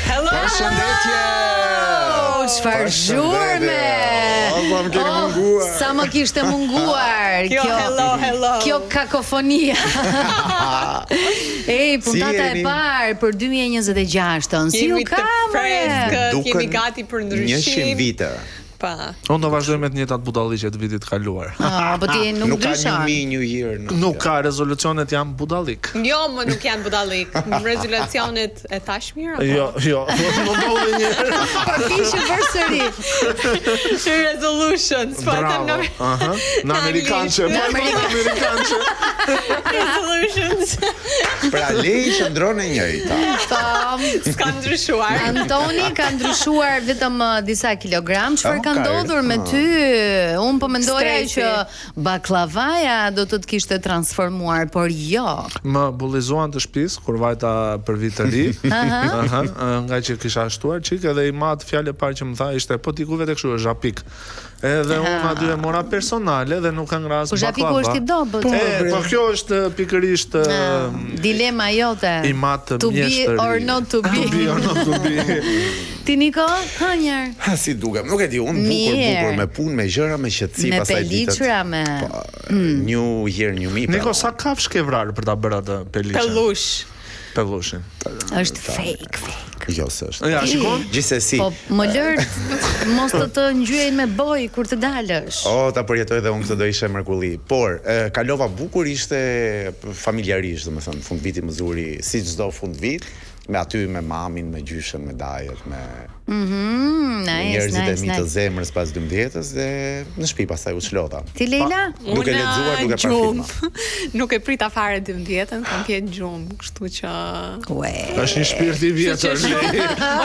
Hello! Përshëndetje! Çfarë zhurme! Sa më kishte munguar Hello. Kjo kakofonia. Ej, puntata e parë për 2026-ën. Si u ka? Jemi gati për ndryshim. 100 vite. Pa. Unë do vazhdoj me të njëjtat budalliqe të vitit kaluar. Po ti nuk Nuk ka dyshon. New Year. Nuk ka, rezolucionet janë budallik. Jo, më nuk janë budallik. Rezolucionet e tash mirë apo? Jo, më ndodhi një herë. Përfishë përsëri. Resolutions, po të Bravo. Aha. Në amerikançe, Në amerikançe. Resolutions. Pra lej qëndron e njëjta. S'ka ndryshuar. Antoni ka ndryshuar vetëm disa kilogram. Çfarë ka ndodhur me ty? Unë po mendoja Stresi. që baklavaja do të kishte transformuar, por jo. Më bullizuan të shtëpis kur vajta për vit të ri. Aha, nga që kisha shtuar çik edhe i mat fjalë e parë që më tha ishte po ti ku vetë kështu është zhapik. Edhe unë aty e mora personale dhe nuk ka ngras Po zhapiku është i dobët. Po kjo është pikërisht Dilema jote. i mat To be mjeshtër. or not to be. To be or not to be. Ti Niko, hënjer. Ha si duket. Nuk e di, unë Mirë. bukur me punë, me gjëra, me qetësi Me pasaj ditët. peliçra, me New Year, New Me. Niko, sa kafsh ke vrarë për ta bërë atë peliçe? Pellush. Pellushin. është fake. Jo, s'është. Ja, shikon? Gjithsesi. Po më lër mos të ngjyejnë me boj kur të dalësh. Ta përjetoj dhe unë këtë do ishe mrekulli. Por, kalova bukur ishte familjarisht, domethënë, fund viti më zuri, si çdo fund vit, me aty me mamin, me gjyshen, me dajet, me njerëzit e mi të zemrës pas 12-s dhe në shtëpi pastaj u çlota. Ti Leila? Duke lexuar, duke parë filma. Nuk e prita fare 12-ën, kam pjetë gjumë, kështu që... Është një shpirt i vjetër.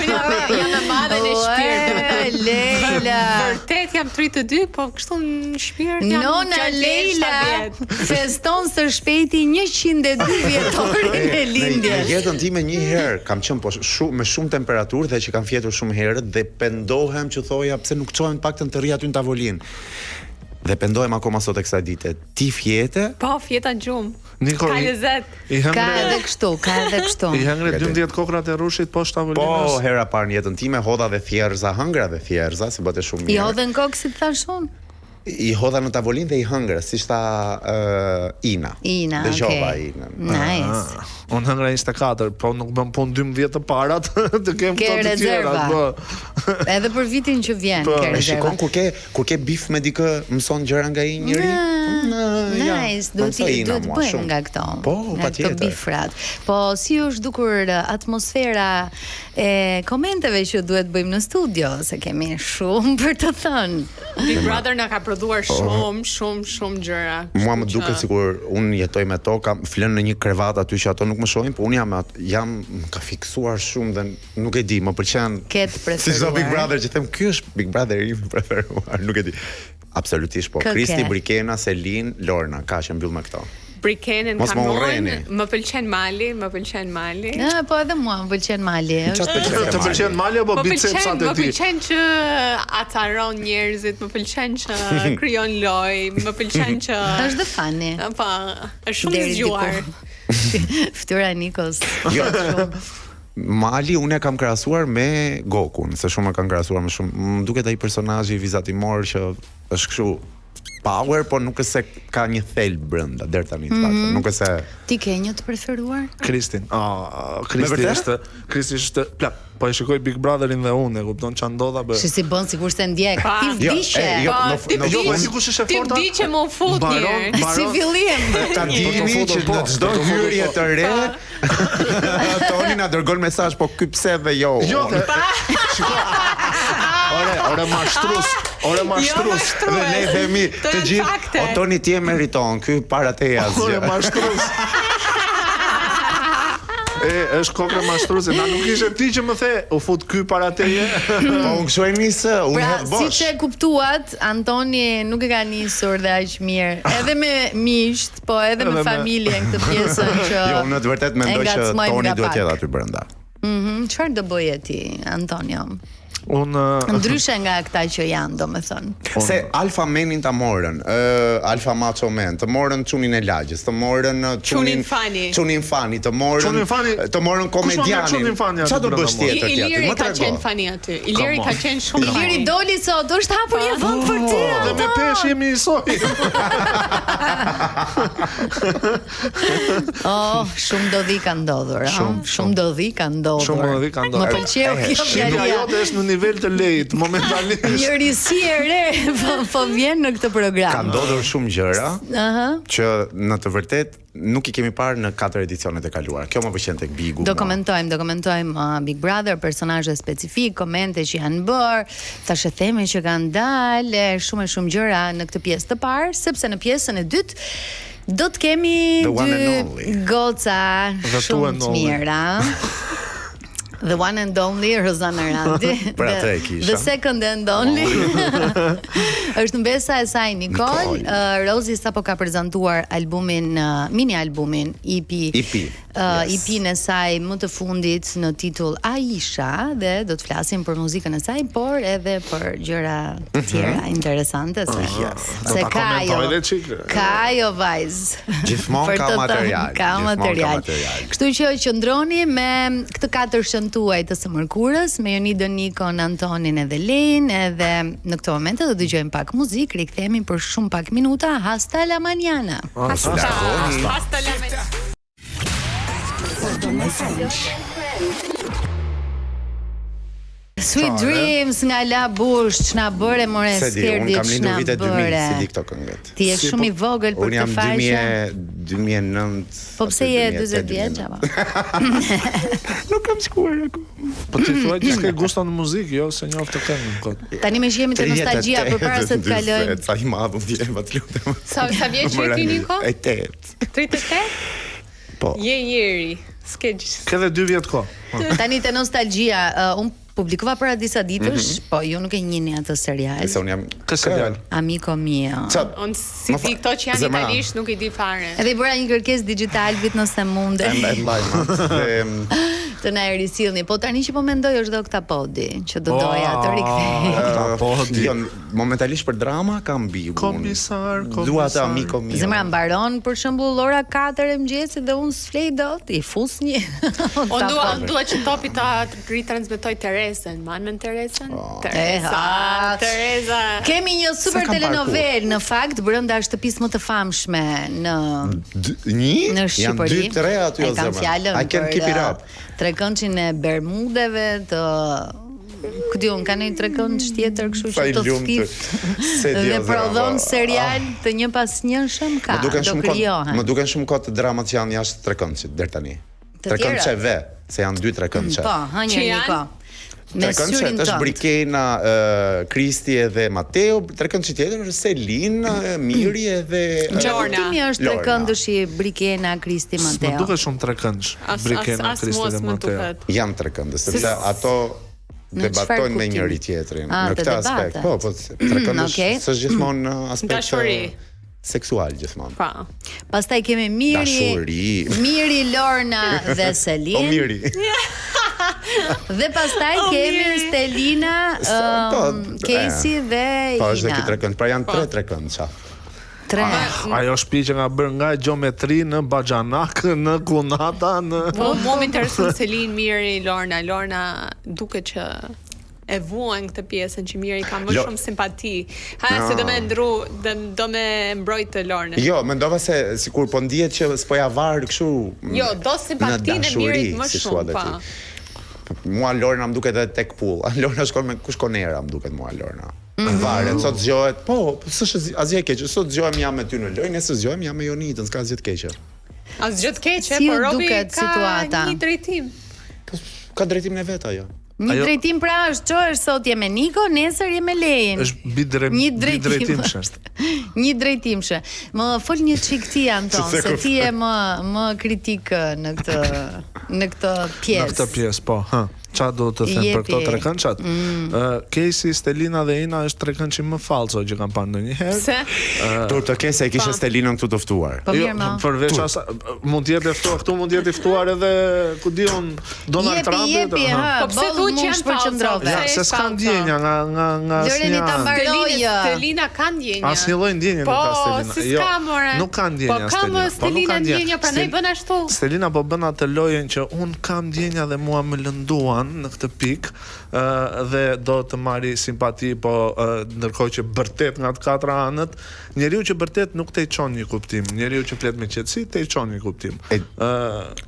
Jam e madhe në shpirt. Leila. Vërtet jam 32, po kështu në shpirt jam Nona Leila feston së shpejti 102 vjetorin e lindjes. Në jetën time një herë kam qenë po me shumë temperaturë dhe që kam fjetur shumë herët dhe pendohem që thoja pse nuk çohem të paktën të rri aty në tavolinë. Dhe pendohem akoma sot e kësaj dite. Ti fjete? Po, fjeta gjumë. Niko, Ka lezet. Ka edhe kështu. I hëngre 12 kokrat e rushit poshtë tavolinës. Po, hera parë në jetën time hodha dhe thjerza, hëngra dhe thjerza, se bëte shumë mirë. I hodhen kokë si të thash unë? I hodha në tavolinë dhe i hëngra, si shta Ina. Ina, dhe gjova okay. Ina. Nice. Unë hëngra 24, po nuk bëm punë 12 të parat, të kem këto të tjera. Edhe për vitin që vjen, ke rezerva. E shikon kur ke bif me dikë, mëson gjëra nga i njëri? Nice, duhet bëjmë nga këto. Po, patjetër. Këto bifrat. Po si është dukur atmosfera e komenteve që duhet bëjmë në studio, se kemi shumë për të thënë. Big Brother na ka prodhuar shumë gjëra. Mua më duket sikur unë jetoj me to, kam flën në një krevat aty që ato nuk më shohin, po unë jam ka fiksuar shumë dhe nuk e di, më pëlqen. Ket preferuar. Si çdo Big Brother që them, ky është Big Brother i preferuar, nuk e di. Absolutisht po. Kristi, Brikena, Selin, Lorna, ka që mbyll me këto. Brikenën kam më pëlqen Mali. Po edhe mua më pëlqen Mali. Të pëlqen Mali apo bicepsat e tij? Më tij? pëlqen që acaron njerëzit, më pëlqen që krijon lojë, më pëlqen që është dhe fani. Po, është shumë i zgjuar. Fytyra e Nikos. Jo. Mali unë e kam krahasuar me Gokun, se shumë e kam krahasuar me shumë. Më duket ai personazhi vizatimor që është kështu power, po nuk është se ka një thelb brenda deri tani të paktën. Nuk është se Ti ke një të preferuar? Kristin. Kristi është plak. Po e shikoj Big Brotherin dhe unë, e kupton ç'a ndodha bë. Si bën sikur se ndjek. Ti vdiqe. Jo, po sigurisht është e forta. Ti vdiqe më fut një. Si fillim. ta dini që në çdo hyrje të re Toni na dërgon mesazh, po ky pse dhe jo. Jo, Ore mashtrus. Dhe ne themi të gjithë, o Toni ti e meriton, ky para teja asgjë. Ore mashtrus. Është kokra mashtruese, na nuk ishte ti që më the, u fut ky para teje. Po unë kështu e nisë, unë hedh bosh. Siç e kuptuat, Antoni nuk e ka nisur dhe aq mirë, edhe me miqt, po edhe me familjen këtë pjesën që Jo, në të vërtetë mendoj që Toni duhet të jetë aty brenda. Çfarë do bëje ti, Antonio? Ndryshe nga këta që janë, domethënë. Se alfa menin ta morën, alfa macho men, të morën çunin e lagjës, të morën çunin Fani, të morën komedianin. Çfarë do bësh tjetër? Iliri ka qenë Fani aty. Iliri ka qenë shumë Fani. Iliri doli sot, është hapur një vend për ty. Dhe me pesh jemi njësoj. Shumë dodhi ka ndodhur, shumë dodhi ka ndodhur. Më pëlqeu kjo fjalia jote është në nivel të lejt momentalisht. Një risi e re po vjen në këtë program. Ka ndodhur shumë gjëra që në të vërtet nuk I kemi parë në 4 edicionet e kaluara. Kjo më pëlqen tek Bigu. Do komentojmë Big Brother, personazhe specifik, komente që janë bërë, thashë theme që kanë dalë, shumë gjëra në këtë pjesë të parë, sepse në pjesën e dytë do të kemi dy goca shumë të mira. The one and only Rozana Randi. The second and only është mbesa e saj Nicole. Rozi sapo ka prezantuar albumin, mini albumin EP-n e saj më të fundit në titull Aisha, dhe do të flasim për muzikën e saj, por edhe për gjëra të tjera interesante se ka ajo vajzë. Gjithmonë ka material. Kështu që qëndroni me këtë 4 tuaj të së mërkurës me Jonidën, Nikon, Antonin edhe Lejn, edhe në këtë moment do dëgjojmë pak muzikë, rikthehemi për shumë pak minuta. Hasta la mañana. Hasta la mañana. Sweet Dreams nga La Bush, ç'na bëre more Skerdi, kam lindur ç'na vitet 2000, bëre. si di këto këngët. Ti je shumë I vogël për këtë faqe. Unë jam 2009. Po pse je 40 vjeç apo? Nuk kam shkuar akoma. Po ti thua që ke guston në muzikë, jo se njoft të këngën kot. Tani më jemi te nostalgjia përpara se të kalojmë. Sa I madh unë jam atë lutem. Sa vjeç je ti Niko? 8. 38? Po. Je njeri. Sketch. Ke dhe 2 vjet ko. Tani te nostalgjia, unë publikova para disa ditësh, po ju nuk e njihni atë serial. Se unë jam serial. Amico mio. Unë si di këto që janë italisht nuk I di fare. Edhe I bëra një kërkesë digitalbit nëse mund. Të na risillni. Po tani që po mendoj është do Oktapodi, që do doja të rikthej. Oktapodi. Jo, momentalisht për drama kam Bigu. Komisar. Dua të Amico mio. Zemra mbaron për shembull ora 4 e mëngjesit dhe unë s'flej dot, I fus një. Unë dua që topi ta ritransmetoj Teresën, manën Teresën. Teresa. Kemi një super telenovel në fakt brenda shtëpisë më të famshme në Shqipëri. Janë 2-3 aty o zemra. I can keep it up. Trekëndshin e Bermudeve të Këti unë, ka një trekëndsh tjetër kështu që të thith dhe prodhon serial të një pas njëshëm ka, do kryohen. Më duken shumë kohë të dramat që janë jashtë trekëndshit deri tani. Trekëndsheve, se janë 2 trekëndshe. Po, hënjë Niko. Trekëndshe është Brikena, Kristi edhe Mateo, trekëndshi tjetër është Selin, Miri edhe Lorna. Kimi është trekëndëshi Brikena, Kristi, Mateo? Më duket shumë trekëndsh Brikena, Kristi dhe Mateo. Janë trekëndës, sepse ato debatojnë me njëri tjetrin në këtë aspekt. Po, trekëndësh është gjithmonë aspekt seksual gjithmonë. Pa. Pastaj kemi Miri, Lorna dhe Selin. O Miri. Dhe pastaj kemi Stelina, Casey dhe Ina. Po, është dhe ki trekënd, pra janë 3 trekëndsha. 3. Ajo shtëpi që nga bërë nga gjeometri në Baxhanak, në Kunata, në... Po, më intereson Selin, Miri, Lorna duket që e vuan këtë pjesën që Miri ka më shumë simpati. Se do me ndru, do me mbrojt të Lorna. Jo, mendova se sikur po ndihet që s'po ja varë kështu. Jo, do simpatin e Mirit më shumë, pa. Mua Lorna më duket edhe tek pull. Lorna shkon me kushkonera, më duket mua Lorna. Varet, sot zgjohet, po, s'është asgjë e keqe. Sot zgjohem jam me ty në lojë, nesër zgjohem jam me Jonitën, s'ka asgjë të keqe. Asgjë të keqe, por Robi ka një drejtim. Ka drejtimin e vet ajo. Një drejtim pra është që është sot je me Niko, nesër je me Lejn. Është bidrejtimshë. Një drejtimshë. Më fol një çik ti Anton, se ti je më kritik në këtë pjesë. Në këtë pjesë, po, Qa do të them për këto trekënçat? Casey, Stelina dhe Ina është trekënçi më falso që kam parë ndonjëherë. Se? Tur të kese e kishe Stelinën këtu të ftuar. Po mirë ma. Përveç asa, mund të jetë ftuar këtu, mund të jetë ftuar edhe ku diun Donald Trump. Po pse thu që janë përqendrove? Ja, se s'ka ndjenja nga Loreni ta mbarojë. Stelina ka ndjenja. Asnjë lloj ndjenje nuk ka Stelina. Po, si s'ka more. Nuk ka ndjenja Stelina. Po ka Stelina ndjenja, prandaj bën ashtu. Stelina po bën atë lojën që un kam ndjenja dhe mua më lënduan në këtë pikë dhe do të marri simpati, po ndërkohë që vërtet nga të katra anët, njeriu që vërtet nuk te çon një kuptim, njeriu që flet me qetësi te çon një kuptim.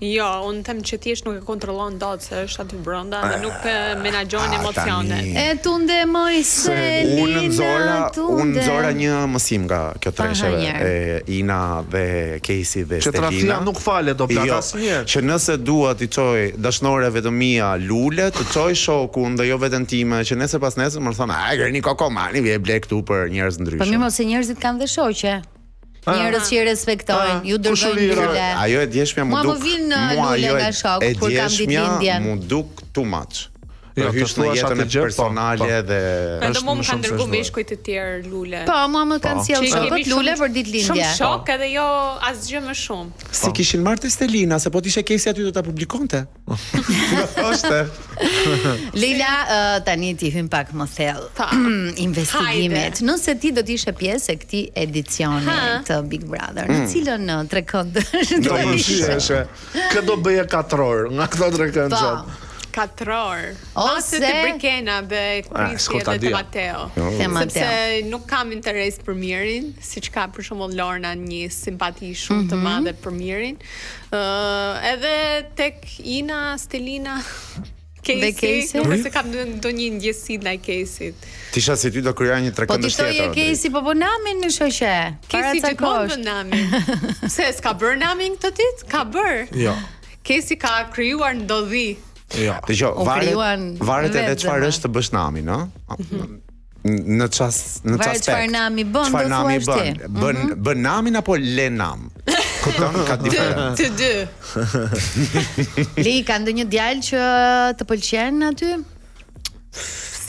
Jo, unë them që thjesht nuk e kontrollon dot se është aty brenda dhe nuk menaxhon emocionet. E tunde moj Selina, unë nxora një mësim nga kjo tresheve, Ina dhe Casey dhe Stelina. Që trafia nuk falet do plak asnjëherë. Që nëse dua t'i çoj dashnore vetëm mia Lule, të çoj shokun dhe jo vetëm time, që nesër pas nesër më thonë, "Ai gjeni kokomani, vje ble këtu për njerëz ndryshëm." Po mirë, mos se njerëzit kanë dhe shoqe. Njerëz që i respektojnë, ju dërgojnë Lule. Ajo e djeshmja mu duk. Mua më vin Lule nga shoku kur kam ditëlindjen. Mu duk too much. Jo, hysh në jetën e personale dhe Ndo mua më kanë dërguar meshkuj të tjerë Lule. Po, mua më kanë sjell shokët Lule për ditëlindje. Shumë shok edhe jo asgjë më shumë. Si kishin marrë te Stelina, se po t'ishe Casey aty do ta publikonte. Është. Leila, tani ti hyn pak më thellë investigimet. Nëse ti do të ishe pjesë e këtij edicioni të Big Brother, në cilën trekënd do ishe? Kë do bëje 4 orë nga këto trekëndshat? 4 orë. Ose të Brikena dhe Krisi dhe të Mateo. Sepse nuk kam interes për Mirin, siç ka për shembull Lorna një simpati shumë të madhe për Mirin. Edhe tek Ina, Stelina, Casey, nuk se kam ndonjë ndjesi ndaj Caseyt. Tisha si ty do kryoj një trekëndësh tjetër. Po ti thoje Casey po namin në shoqe. Casey gjithmonë bën namin. Pse s'ka bër namin këtë ditë? Ka bër. Jo. Casey ka krijuar ndodhi. Jo. Dgjoj, varet edhe çfarë është të bësh namin, ëh? Në çast, në çast. Çfarë nami bën, do thuash ti? Bën namin apo le nam? Kupton, ka diferencë. Të dy. Lei ka ndonjë djalë që të pëlqen aty?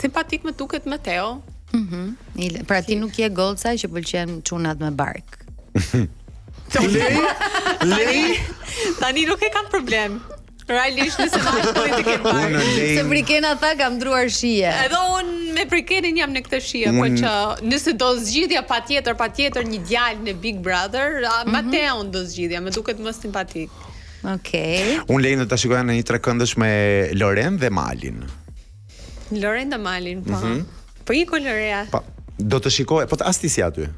Simpatik më duket Mateo. Pra ti nuk je golca që pëlqen çunat me bark. Lei? Tani nuk e kam problem. Realisht nëse vazhdoj të kem parë. Se Brikena tha kam ndruar shije. Edhe unë me Brikenin jam në këtë shije, po që nëse do zgjidhja patjetër një djalë në Big Brother, Mateon do zgjidhja, më duket më simpatik. Okej. Unë lejnë ta shikoja në një trekëndësh me Loren dhe Malin. Loren dhe Malin, po. Po iko Lorea. Po, do të shikoj, po as ti si aty.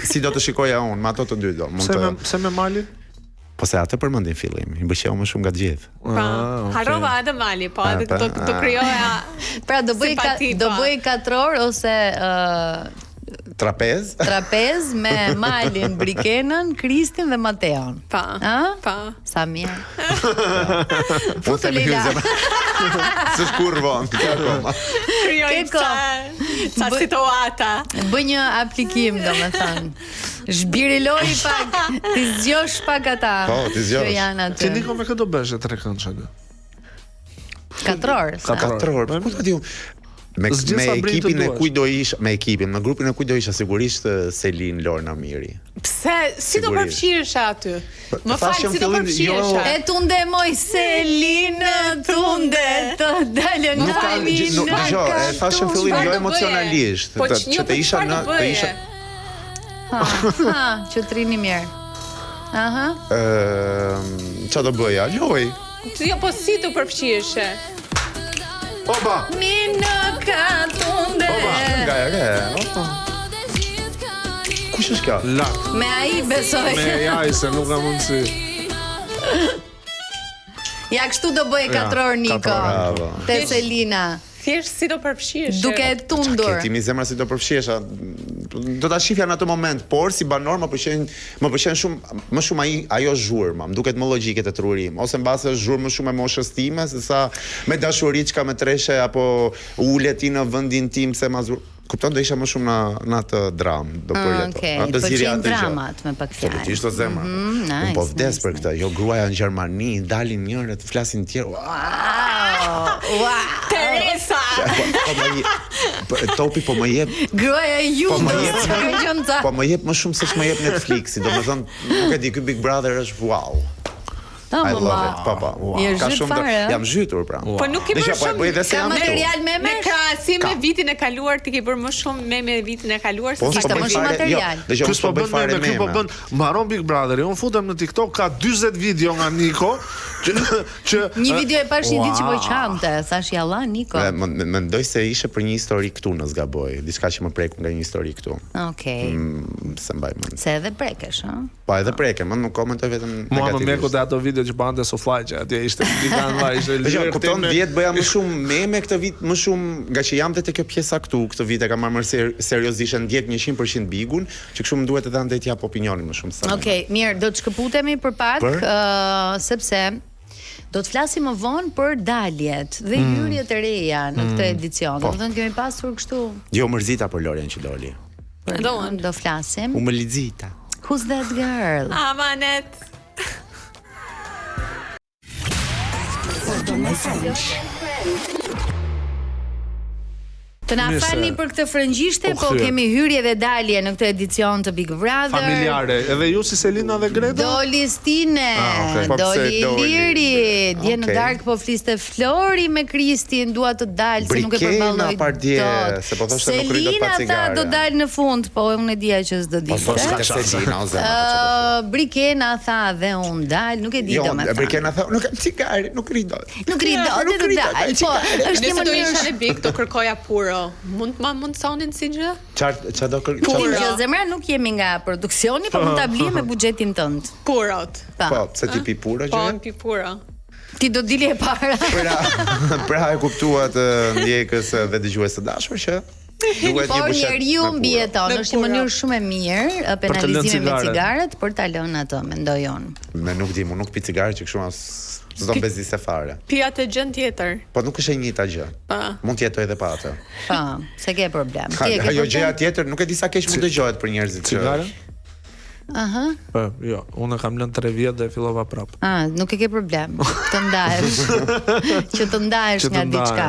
Si do të shikoja unë, me ato të dy do. Pse me Malin? Po se atë përmendin fillim, i bëqeu më shumë nga të gjithë. Pa, harova edhe Mali, po edhe do krijoja. Pra do bëj 4 orë ose trapez me Malin, Brikenën, Kristin dhe Mateon. Pa. Sa mirë. Futu Leila. S'është kurrë vonë, akoma. Krijoj sa situata. Bëj një aplikim, domethënë. Zhbiriloj pak, ti zgjosh pak ata. Po, ti zgjosh. Që janë aty. Ti niko me këto bësh trekëndshat. 4 orë. 4 orë. Po të diu. Me ekipin e kuj do isha, me ekipin, në grupin e kuj do isha sigurisht Selin, Lorna, Miri. Pse? Si do përfshirësh aty? Më fal, si do përfshirësh? E tunde moj Selin, tunde të dalën tani. Dgjoj, e thashë në fillim jo emocionalisht, që të isha në të isha. Që trini mirë. Aha. Çfarë do bëja? Loj. Jo, po si do përfshihesh? Oba. Minë ka tunde. Oba, nga. Kush është kjo? Me ai besoj. Me ai se nuk ka mundësi. Ja kështu do bëj 4 orë Niko. Te Selina. Thjesht si do përfshihesh? Duke tundur. Ti mi zemra si do përfshihesha. Do ta shifja në atë moment, por si banor më pëlqen shumë më shumë ajo zhurma, më duket më logjike te trurim, ose mbase është zhurmë më shumë e moshës time sesa me dashuri çka me treshe apo ulet ti në vendin tim se ma kupton do isha më shumë në atë dram do përjeto. Do zgjidhja dramat me pak fjalë. Absolutisht o zemra. Po vdes për këtë, jo gruaja në Gjermani, dalin njëra të flasin të tjerë. Teresa. Topi po më jep. Gruaja Judas. Po më jep më shumë se ç'më jep Netflixi. Domethënë, nuk e di, ky Big Brother është wow. I love it, papa. Ka shumë jam zhytur pra. Po nuk i bën shumë. Ka material me me krahasim me vitin e kaluar ti ke bërë më shumë me vitin e kaluar se kishte më shumë material. Ky po bën fare me. Ky po bën mbaron Big Brother. Unë futem në TikTok ka 40 video nga Niko që një video e pash një ditë që po qante, thash jalla Niko. Mendoj se ishte për një histori këtu në zgaboj, diçka që më preku nga një histori këtu. Okej. Se mbaj mend. Se edhe prekesh, ëh? Po edhe prekem, më nuk komentoj vetëm negativisht. Mua më meko te ato video që bante sufllaqe, atje ishte gigan vaj, ishte lirë. Kupton, vjet bëja më shumë meme këtë vit, më shumë nga që jam te kjo pjesa këtu, këtë vit e kam marrë seriozisht, ndjek 100% Bigun, që kështu më duhet edhe andaj t'jap opinionin më shumë sa. Okej, mirë, do të shkëputemi për pak, sepse do të flasim më vonë për daljet dhe hyrjet e reja në këtë edicion. Do të thënë kemi pasur kështu. Jo mërzita për Lorien që doli. Do flasim. U më lexita. Who's that girl? Amanet. Të na falni për këtë frëngjishte, po kemi hyrje dhe dalje në këtë edicion të Big Brother. Familjare, edhe ju si Selina dhe Greta? Doli Stine, doli Iliri, dje në darkë po fliste Flori me Kristin, dua të dalë, se nuk e përballoj dot. Selina tha do dalë në fund, po unë e dija që s'do dinte. Brikena tha dhe unë dalë, nuk e di domethënë. Brikena tha, nuk kam cigare, nuk ri dot. Nuk ri dot, do dalë. Po, është një mënyrë. Nëse do isha në Big, do kërkoja puro. Mund sonin si gjë? Çfarë do kërkoj? Puro, zemra nuk jemi nga produksioni, po mund ta blije me buxhetin tënd. Purot. Po, pse ti pi puro gjë? Po, pi puro. Ti do dili e para. Pra e kuptua të ndjekës dhe dëgjues të dashur që por njeriu mbijeton, është një mënyrë shumë e mirë penalizimi me cigaret për ta lënë ato, mendoj unë. Me nuk di, nuk pi cigare që kështu s'do mbezi se fare. Pi atë gjën tjetër. Po nuk është e njëjta gjë. Mund të jetoj edhe pa atë. Po, se ke problem. Ajo gjëja tjetër nuk e di sa keq mund dëgjohet për njerëzit që cigare. Aha. Po, jo, unë kam lënë 3 vjet dhe fillova prap. Nuk e ke problem. Të ndahesh. Që të ndahesh nga diçka.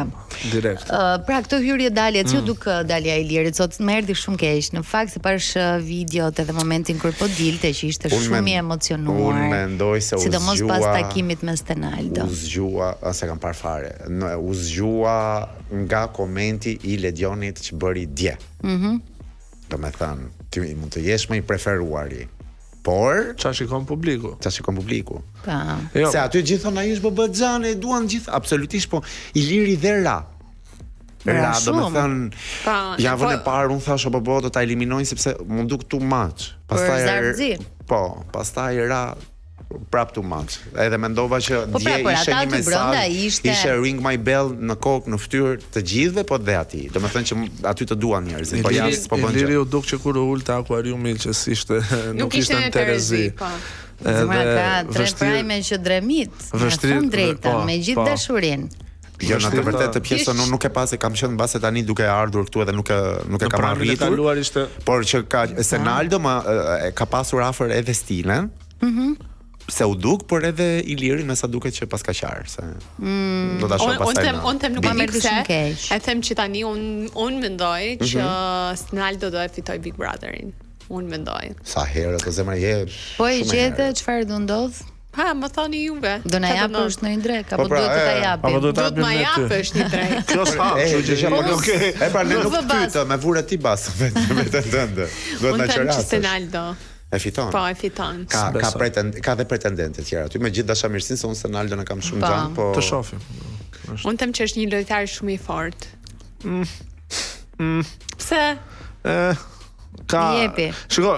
Direkt. Pra këto hyrje dalje, si u duk dalja e Ilirit sot? Më erdhi shumë keq. Në fakt se pash videot edhe momentin kur po dilte që ishte shumë i emocionuar. Unë mendoj se u zgjua. Sidomos pas takimit me Stenaldo. U zgjua, as e kam parë fare. U zgjua nga komenti i Ledionit që bëri dje. Do me thënë, ti mund të jesh më i preferuari, por çfarë shikon publiku? Se aty gjithë thonë ai është babazhan, e duan gjithë, absolutisht, po Iliri dhe Ra, do me thënë, javën e parë unë thash apo do ta eliminojnë sepse mund duk too much. Pastaj Ra prap too much. Edhe mendova që dje ishte një mesazh, ishte ring my bell në kokë, në fytyrë të gjithëve, po dhe atij. Domethënë që aty të duan njerëzit, po jashtë po bën gjë. Iliri u duk që kur u ul te akuariumi që ishte nuk ishte në Terezi. Edhe ka tre prime që dremit, vështirë drejta, me gjithë dashurinë. Jo, në të vërtetë të pjesën unë nuk e pas, kam qenë mbase tani duke ardhur këtu edhe nuk e kam arritur. Por që ka Stenaldo ka pasur afër edhe Stinën. Se u duk, por edhe Iliri me sa duket që pas ka qarë, se do ta shoh pastaj. Unë them nuk e di pse. E them që tani unë mendoj që Stenaldo do e fitoj Big Brotherin. Unë mendoj. Sa herë të zemra je. Po e gjete çfarë do ndodh? Më thoni juve. Do na japësh në një drek apo duhet të ta japim? Apo do të ma japësh një drek. Kjo s'ha, pra ne nuk pyeta, me vure ti bas vetë tënde. Duhet na çorasësh. Stenaldo e fiton. Po, e fiton. Ka dhe pretendente tjera aty, me gjithë dashamirësinë se unë Stenaldo në kam shumë xhan, po të shohim. Unë them që është një lojtar shumë i fortë. Pse? Shiko,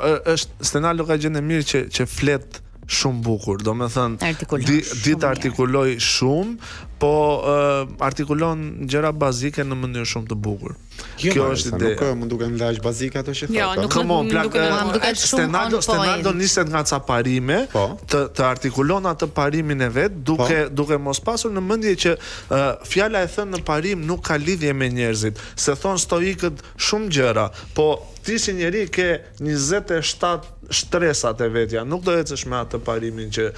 Stenaldo ka gjendë mirë që flet shumë bukur, do me thënë ditë artikuloj shumë, po artikulon gjëra bazike në mënyrë shumë të bukur. Kjo është ide. Nuk më duken laç bazike ato që thotë. Jo, nuk duket shumë. Stenaldo niset nga ca parime, të artikulon atë parimin e vet, duke mos pasur në mendje që fjala e thënë në parim nuk ka lidhje me njerëzit, se thon stoikët shumë gjëra, po ti si njeri ke 27 shtresat e vetja, nuk do ecësh me atë parimin që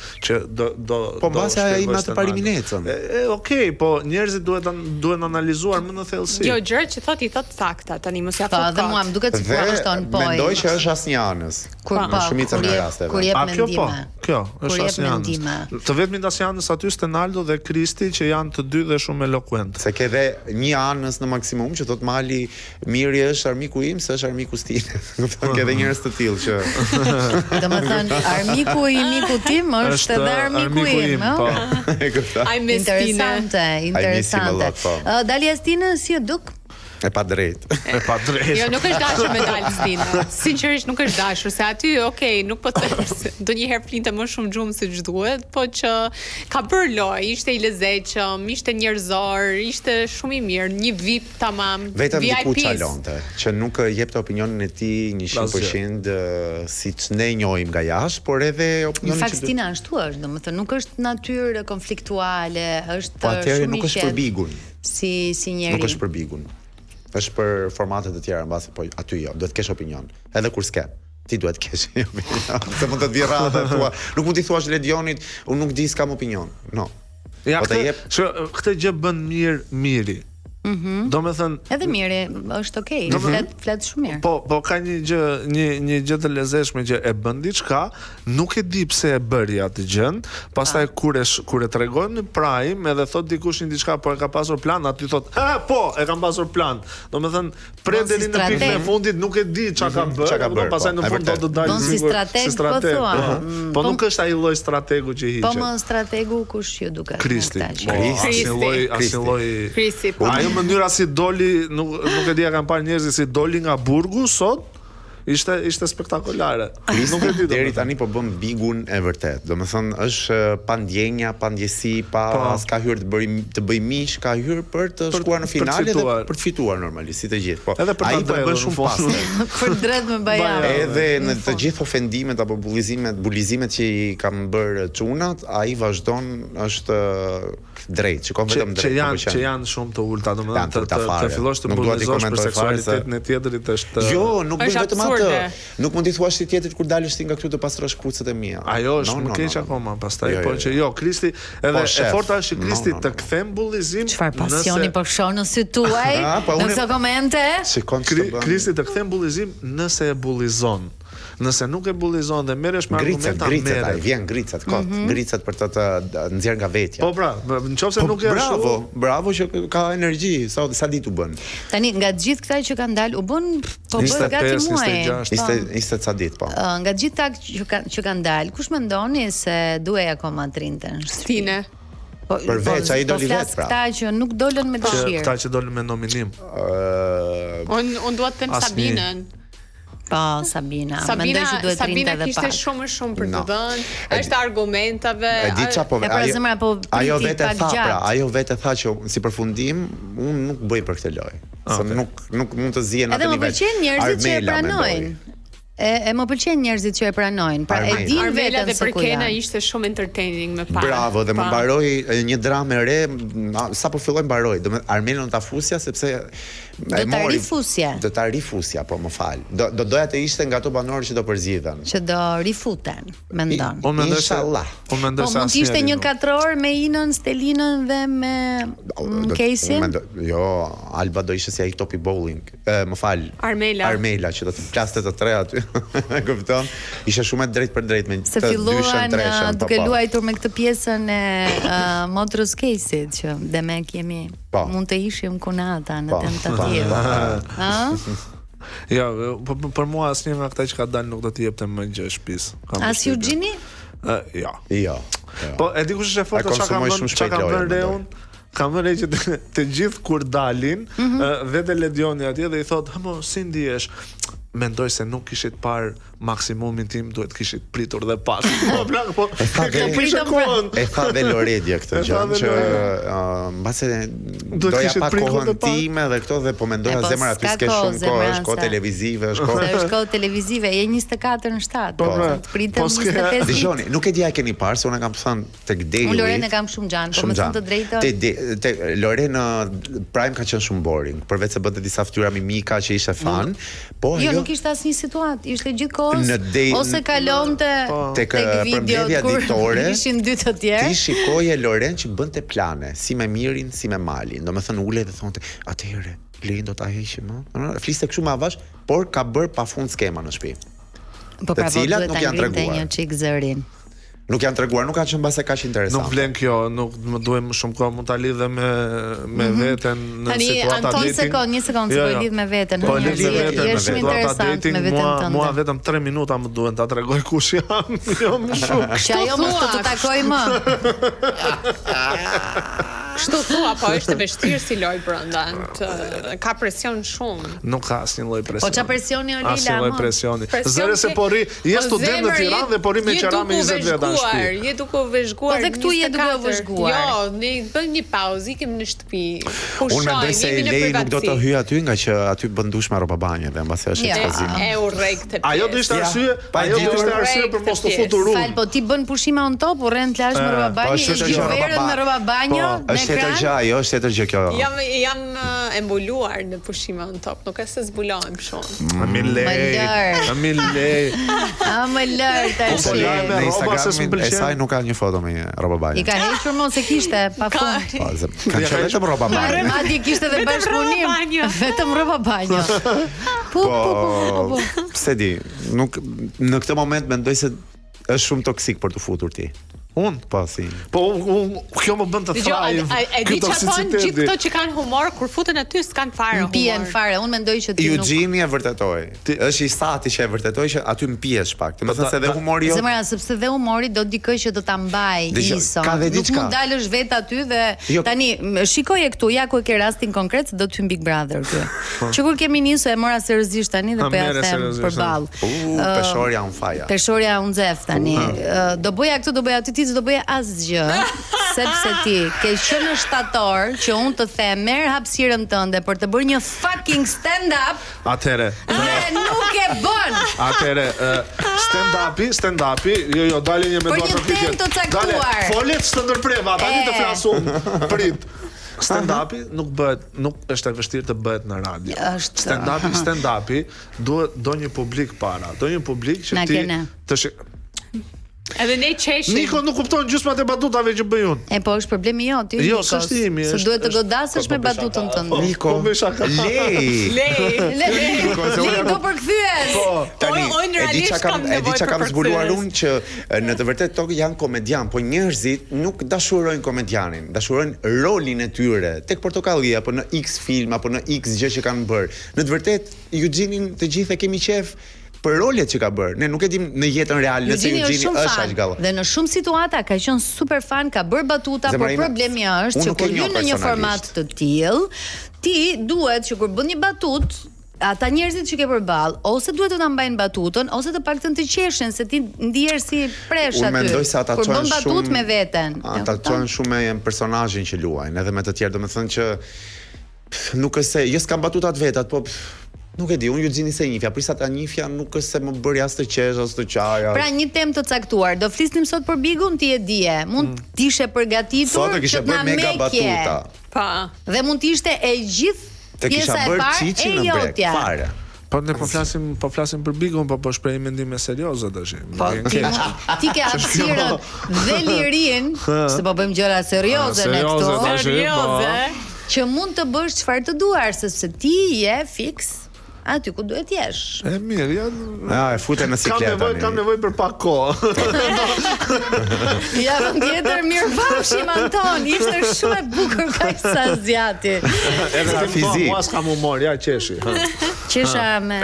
do po mbase ai me atë parimin ecën. Okej, po njerëzit duhet analizuar më në thellësi. Jo, gjërat që thot i thot sakta, tani mos ja thot. Dhe mua më duket sikur ashton po. Mendoj që është asnjë anës. Në shumicën e rasteve. Kur jep mendime. Kjo është asnjë anës. Të vetmit asnjëanës aty është Ronaldo dhe Kristi që janë të dy dhe shumë elokuent. Se ke dhe një anës në maksimum që thot mali Miri është armiku im, se është armiku stile. Ke dhe njerëz të tillë që domethënë armiku i miku tim është edhe armiku im, po. Ai me Stina. Interesante. Dalia Stina si e duk? E pa drejt. Jo, nuk është dashur me Dalia Stina. Sinqerisht nuk është dashur, se aty, okay, nuk po të ndonjëherë flinte më shumë gjumë se ç'duhet, po që ka bërë lojë, ishte i lezetshëm, ishte njerëzor, ishte shumë i mirë, një VIP tamam. Vetëm diku çalonte, që nuk jepte opinionin e tij 100% siç ne njohim nga jashtë, por edhe opinionin në fakt Stina ashtu është, domethënë nuk është natyrë konfliktuale, është po atëherë nuk është për bigun. Si njeri. Nuk është për bigun. Është për formate të tjera mbase, po aty jo, duhet të kesh opinion. Edhe kur s'ke, ti duhet të kesh opinion. Se mund të vi rradha thua, nuk mund t'i thuash Ledionit, unë nuk di s'kam opinion. No. Ja, këtë gjë bën Miri. Do me thënë edhe Miri është okay, flet shumë mirë. Po ka një gjë të lezetshme që e bën diçka, nuk e di pse e bëri atë gjën, pastaj kur e tregon në prime edhe thot dikush një diçka, po e ka pasur plan, aty thot, po, e kam pasur plan. Do me thënë, pret deri në pikën e fundit nuk e di çka ka bërë, pastaj në fund do të dalë si strateg. Po nuk është ai lloj strategu që hiqet. Po më strategu kush ju duket? Kristi. Kristi. Mënyra si doli, nuk e dia kanë parë njerëzit si doli nga burgu sot, ishte spektakolare. Nuk e di deri tani po bën bigun e vërtet. Domethënë është pa ndjenja, pa ndjesi, s'ka hyrë të bëj mish, ka hyrë për të shkuar në finale dhe për të fituar normalisht si të gjithë. Po ai do bën shumë pastë. Për drejt me bajan. Edhe në të gjithë ofendimet apo bulizimet që i kanë bërë çunat, ai vazhdon është drejt, shikon vetëm drejt. Që janë shumë të ulta, domethënë të fillosh të bulizosh për seksualitetin e tjetrit është. Jo, nuk bën vetëm atë. Nuk mund t'i thuash ti tjetrit kur dalësh ti nga këtu të pastrosh krucët e mia. Ajo është më keq akoma, pastaj po që jo, Kristi, edhe e forta është Kristi të kthem bullizim. Çfarë pasioni po shon në sy tuaj? Në këto komente? Kristi të kthem bullizim nëse e bullizon. Nëse nuk e bullizon dhe merresh me argumenta merret. Ai vjen gricat kot, gricat për të nxjerr nga vetja. Po pra, nëse nuk e ashtu. Bravo që ka energji, sa ditë u bën. Tani nga të gjithë këta që kanë dalë u bën po bën gati muaj. 20 ca ditë po. Nga të gjithë ata që kanë dalë, kush mendoni se duhej akoma trinte? Stine. Përveç ai doli vetë pra. Këta që nuk dolën me dëshirë. Këta që dolën me nominim. Unë dua të them Sabinën. Po, Sabina mendoj që duhet rinte edhe pak. Sabina kishte shumë për të dhënë, është argumentave. E di çapo ajo vetë tha pra, ajo vetë tha që si përfundim unë nuk bëj për këtë lojë. Se nuk mund të zihen atë nivel. Edhe më pëlqen njerëzit që e pranojnë. E më pëlqen njerëzit që e pranojnë. Pra e din vetëm se ku Kena ishte shumë entertaining me parë. Bravo, dhe më mbaroi një dramë e re, sapo filloi mbaroi. Domethënë Armelon ta fusja sepse do ta rifusja, po më fal. Do doja të ishte nga ato banorë që do përzgjidhen. Që do rifuten, mendon. Inshallah. Po mund të ishte një 4 orë me Inën, Stelinën dhe me Kesin. Jo, Alba do ishte si ai topi bowling. Më fal. Armela që do të plaste të tre aty. Kupton? Ishte shumë drejt për drejt me të dyshën treshën. Duke luajtur me këtë pjesën e motrës Kesit që demek jemi mund të ishim kunata në tentativë. Ja, për mua asnjë nga këta që ka dalë nuk do të jepte më gjë shtëpis. As Eugeni? Jo. Po e di kush është e fortë çka ka bën Reun? Kam vënë që të gjithë kur dalin, vetë Ledioni atje dhe i thot, "Mo, si ndihesh?" Mendoj se nuk kishit parë maksimumin tim duhet kishit pritur dhe pak. Po, e tha dhe Loredja këtë gjë që mbase doja pak kohën time dhe këto dhe po mendoja zemra aty s'ke shumë kohë, është kohë televizive, është kohë televizive, je 24 në 7. Po, pritem 25. Dishoni, nuk e di a keni parë, se unë kam thënë tek Daily. Unë Loren e kam shumë gjanë, po më thënë të drejtën. Loren Prime ka qenë shumë boring, përveç se bëte disa fytyra mimika që ishte fan, po jo nuk ishte asnjë situatë, ishte gjithkohës ose kalonte tek përmbledhja ditore. Ishin dy të tjerë. Ti shikoje Loren që bënte plane, si me Mirin, si me Malin. Domethënë ule dhe thonte, atëherë Lein do ta heqim, ëh? Fliste kështu me avash, por ka bër pafund skema në shtëpi. Po pra cilat nuk janë treguar. Një çik zërin. Nuk janë treguar, nuk kanë qenë mbase kaq interesante. Nuk vlen kjo, nuk më duhem shumë kohë mund ta lidhe me veten në situata dating. Një sekond, po lidh me veten. Po lidh me veten, është shumë interesant me veten tënde. Mua vetëm 3 minuta më duhen ta tregoj kush jam, jo më shumë. Që ajo mos të takoj më. Kështu thua, po është e vështirë si loj brenda. Ka presion shumë. Nuk ka asnjë lloj presioni. Po çfarë presioni o Lila? Asnjë lloj presioni. Zëre se po rri, je student në Tiranë dhe po rri me qera me 20 veta në shtëpi. Je duke u vëzhguar. Po dhe këtu je duke u vëzhguar. Jo, ne bëjmë një pauzë, ikim në shtëpi. Unë mendoj se Lei nuk do të hyj aty nga që aty bën dush me rroba banje dhe mbase është ekspozim. E urrej këtë. Ajo do ishte arsye, ajo do ishte arsye për mos të futur unë. Fal, po ti bën pushime on top, urren plazh me rroba banje, verën me rroba banje. Është tjetër gjë, ajo është tjetër gjë kjo. Jam e mbuluar në pushime on top, nuk është se zbulohem shumë. Më lej. Më lër tash. Në Instagram e saj nuk ka një foto me rroba banje. I ka hequr mos se kishte pafund. Ka qenë vetëm rroba banje. Madje kishte edhe bashkëpunim. Vetëm rroba banje. Po. Pse di, nuk në këtë moment mendoj se është shumë toksik për të futur ti. Unë? Po, si. Po, kjo më bën të thaj. E di që thonë gjithë këto që kanë humor, kur futen aty s'kanë fare humor. Mpien fare, unë mendoj që ti nuk... Eugenie e vërtetoj. Është i sati që e vërtetoj që aty mpies pak. Të më thënë se dhe humori jo... Zemra, sepse dhe humori do dikoj që do ta mbaj iso. Nuk mund dalësh vet aty dhe... Tani, shikoje këtu, ja ku e ke rastin konkret, se do të hym Big Brother këtu. Që kur kemi nisur e mora seriozisht tani dhe po ja them përballë. Peshorja on fire. Peshorja on zef tani. Do bëja këtu, do bëja aty, do bëja asgjë, sepse ti ke qenë në shtator që unë të them merr hapësirën tënde për të bërë një fucking stand-up. Atëre. Dhe nuk e bën. Atëre, stand-upi, jo, dalin një me dorë për një të caktuar. Folet të ndërpreva, tani të flasun. Prit. Stand-upi nuk bëhet, nuk është e vështirë të bëhet në radio. Stand-upi do një publik para, do një publik që ti të edhe ne qeshim. Niko nuk kupton gjysmat e batutave që bëj unë. Po është problemi jot, ti. Jo, s'është imi. Se duhet të godasësh me batutën tënde. Niko, Lei, do përkthyes. Po, tani e di çka kam zbuluar unë që në të vërtetë tokë janë komedian, po njerëzit nuk dashurojnë komedianin, dashurojnë rolin e tyre tek portokallia apo në X film apo në X gjë që kanë bërë. Në të vërtetë Eugenie të gjithë e kemi qef për rolet që ka bërë. Ne nuk e dim në jetën reale nëse Eugenie është aq gallë. Dhe në shumë situata ka qenë super fan, ka bërë batuta, por problemi është që kur hyn në një format të tillë, ti duhet që kur bën një batut, ata njerëzit që ke përballë, ose duhet të ta mbajnë batutën, ose të paktën të qeshin se ti ndihesh si presh aty. Unë mendoj se ata çojnë shumë batut me veten. Ata çojnë shumë me personazhin që luajnë, edhe me të tjerë, domethënë që nuk është se jo s'kan batutat vetat, po nuk e di, unë Eugenie se njifja, prisa ta njifja nuk është se më bëri as të qesh, as të qaja. Pra një temë të caktuar, do flisnim sot për Bigun, ti e dije, mund t'ishe përgatitur që t'na mekje. Pa. Dhe mund t'ishte e gjithë pjesa e parë e jotja. Po ne po flasim për Bigun, po shprehim mendime serioze tash. Po ti ke hapësirën dhe lirin, se po bëjmë gjëra serioze ne këtu. Serioze. Që mund të bësh çfarë të duar, sepse ti je fiks aty ku duhet jesh. E mirë, e futen në sikletë. Kam nevojë për pak kohë. Ja, tjetër mirëbafshim Anton, ishte shumë e bukur kaq sa zgjati. Edhe fizik. Mos kam humor, ja qeshi. Qesha me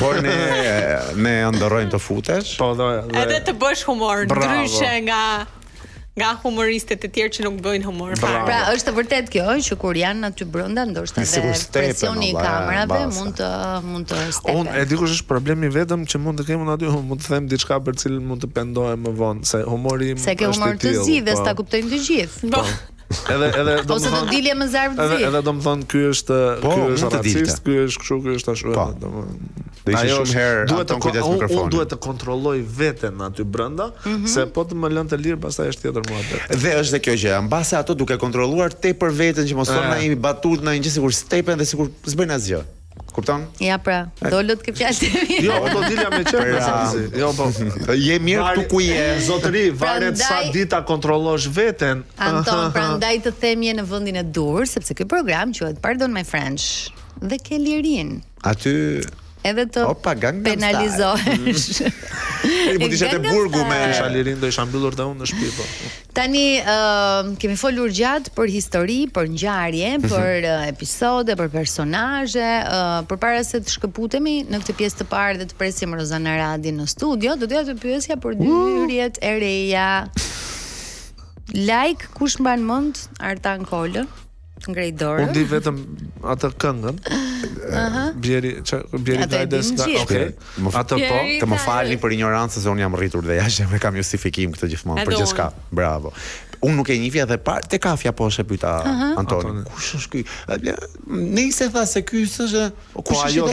por ne ndorrojmë të futesh. Po, edhe të bësh humor ndryshe nga humoristët e tjerë që nuk bëjnë humor. Pra, është vërtet kjo që kur janë aty brenda, ndoshta edhe presioni i kamerave mund të stepe. Unë e di kush është problemi vetëm që mund të kemi aty, mund të them diçka për cilën mund të pendohem më vonë, se humori se ke humor të zi dhe s'ta kuptojnë të gjithë. Edhe ose të dilje më zarf të zi. Edhe do të thonë ky është racist, ky është kështu, ky është ashtu. Do ishte shumë herë ato kujdes mikrofonin. Unë duhet të kontrolloj veten aty brenda, se po të më lënë të lirë pastaj është tjetër muhabet. Dhe është dhe kjo gjë, mbase ato duke kontrolluar tepër veten që mos thonë na jemi batut në një gjë sikur stepen dhe sikur s'bëjnë asgjë. Kupton? Ja pra, dolët ke fjalët e mia. Jo, do dilja me qenë. Jo, po. Je mirë këtu ku je. Zotëri, varet sa dita kontrollosh veten. Anton, prandaj të themi në vendin e dur, sepse ky program quhet Pardon My French dhe ke lirin. Aty edhe të penalizohesh. Mund të ishte te burgu me shalirin, do isha mbyllur dhe unë në shtëpi po. Tani kemi folur gjatë për histori, për ngjarje, për episode, për personazhe, përpara se të shkëputemi në këtë pjesë të parë dhe të presim Rozana Radin në studio, do doja të pyesja për dy hyrjet e reja. Like, kush mban mend Artan Kolën? Ngrej dorë. Unë di vetëm atë këngën. Bjeri Gajdes, okay. Atë po, të më falni për ignorancën se unë jam rritur dhe jashtë me kam justifikim këtë gjithmonë për gjithçka. Bravo. Unë nuk e njihja dhe te kafja poshtë pyeta Antoni. Kush është ky? Nëse tha se ky është, kush është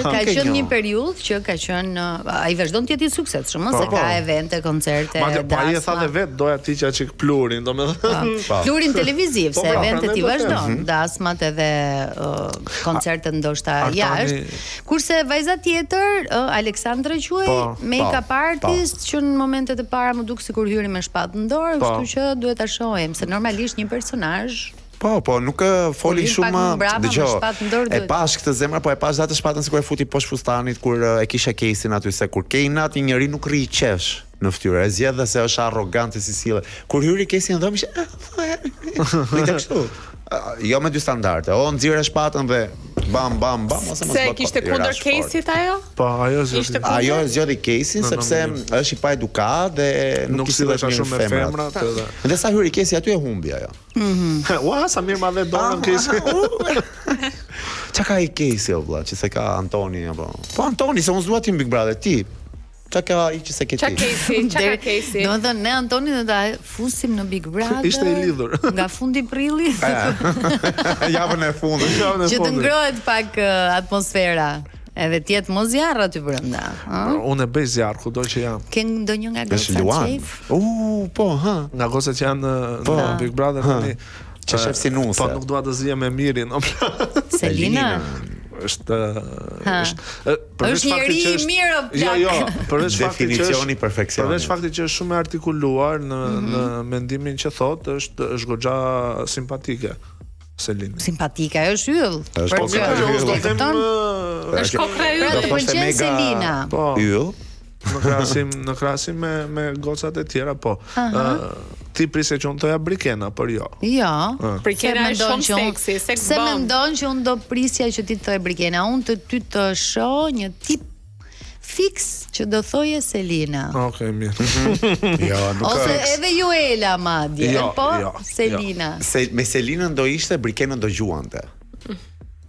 ka qenë një periudhë që ka qenë ai vazhdon të jetë i suksesshëm, se ka evente, koncerte. Madje po ai e tha dhe vet, doja ti çik plurin, domethënë. Plurin televiziv, se eventet i vazhdon, dasmat edhe koncertet ndoshta jashtë. Kurse vajza tjetër, Aleksandra quhej, make-up artist, që në momentet e para më duk sikur hyri me shpatë në dorë, kështu që duhet ta shohim se normalisht një personazh Po, nuk foli shumë. Dëgjoj. E pash këtë zemra, po e pash atë shpatën sikur e futi poshtë fustanit kur e kisha Kesin aty, se kur ke inat një njeri nuk rri qesh në fytyrë. E zgjedh dhe se është arrogante si sillet. Kur hyri Kesin dhom ishte Pritë kështu. Jo me dy standarde. O nxirë shpatën dhe bam ose mos. Se kishte kundër Kesit ajo? Po, ajo zgjodhi Kesin sepse është i pa edukat dhe nuk sillet shumë me femrat. Dhe sa hyri Kesi aty e humbi ajo. Ua, sa mirë ma dhe dorën Kesi. Qa ka i Kesi o vlla, që se ka Antoni apo? Po Antoni, se unë s'dua ti në Big Brother, ti. Qa ka i që se ke ti? Qa ka Kesi? Do të ne Antoni dhe ta fusim në Big Brother. Ishte i lidhur. Nga fundi prilli. Javën e fundit. Që të ngrohet pak atmosfera. Edhe tjetë mos zjarë aty brenda. Unë e bëj zjarë, kudo që jam. Ke ndonjë nga gocat qef? Po, ha. Nga gocat që janë në Big Brother tani. Që shef si nuse. Po nuk dua të zije me Mirin. Selina? Është njeri i mirë o plak. Jo, përveç definicioni perfeksionit. Përveç faktit që është shumë e artikuluar në mendimin që thotë, është goxha simpatike. Selina. Simpatike, është yll. Është kokra yll. Pra pëlqen Selina. Yll. Në krahasim me gocat e tjera, po. Ti prisje që unë toja Brikena, por jo. Jo. Brikena është shumë seksi, sex bomb. Se mendon që unë do prisja që ti thoje Brikena, unë të ty të shoh një tip fix që do thoje Selina. Okej, mirë. Jo, nuk është. Ose edhe Juela madje, po Selina. Me Selinën do ishte, Brikenën do gjuante.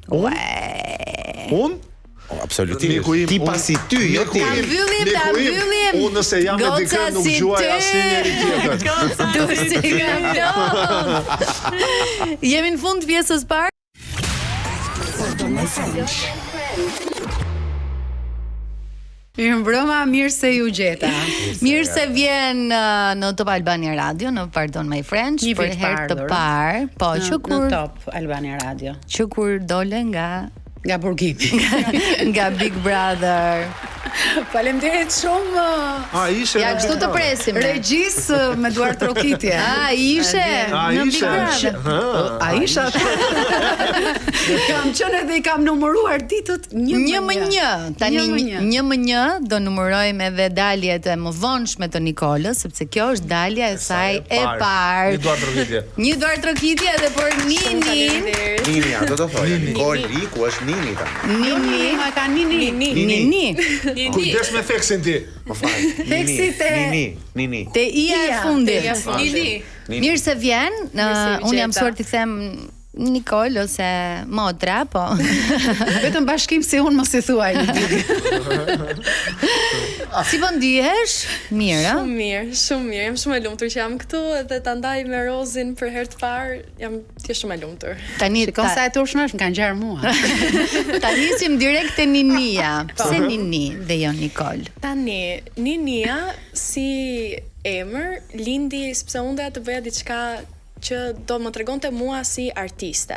Unë? Absolutisht. Ti pasi ty, jo ti. Ta mbyllim. Unë nëse jam me dikë nuk gjuaj asnjëri tjetër. Jemi në fund pjesës parë. Mirëmbrëma, mirë se ju gjeta. Mirë se vjen në Top Albania Radio, në Pardon My French, për herë të parë. Po, që kur në Top Albania Radio. Që kur dole nga burgimi. Nga Big Brother. Faleminderit shumë. Ja, kështu të presim. Regjis me duar trokitje. Ishe në Big Brother. Isha. Kam qenë dhe i kam numëruar ditët 1-1. Tani 1-1 do numërojmë edhe daljet e mëvonshme të Nikolës, sepse kjo është dalja e saj e parë. Një duar trokitje edhe për Ninin. Nini, ato do thojë. Goli ku është Nini tani. Nini, ma ka Nini. Kujdes me theksin ti. Theksi te Nini. Te ija e fundit. Nini. Mirë se vjen. Unë jam mësuar t'i them Nikol ose Modra, po. Vetëm bashkim si unë mos i thuaj. Si po ndihesh? Mirë, a? Shumë mirë. Jam shumë e lumtur që jam këtu dhe ta ndaj me Rozin për herë të parë. Jam shumë e lumtur. Tani Shikon sa e turshme është, më kanë ngjarë mua. Ta nisim direkt te Ninia. Pse Nini dhe jo Nikol? Tani, Ninia si emër lindi sepse unë doja të bëja diçka që do më tregonte mua si artiste.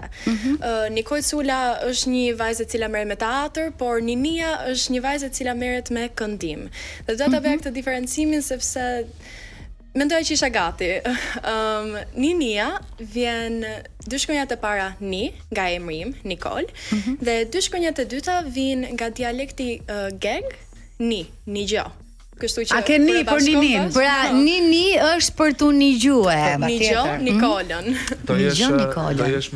Nikol Sula është një vajzë e cila merret me teatr, por Ninia është një vajzë e cila merret me këndim. Dhe do ta bëja këtë diferencimin sepse mendoj që isha gati. Ninia vjen dy shkronjat e para ni nga emri im, Nikol, dhe dy shkronjat e dyta vijnë nga dialekti geg, ni gjo. Kështu që A ke ni për Ninin? Pra, Nini është për tu nigjue. Nigjo, Nikolën. Do jesh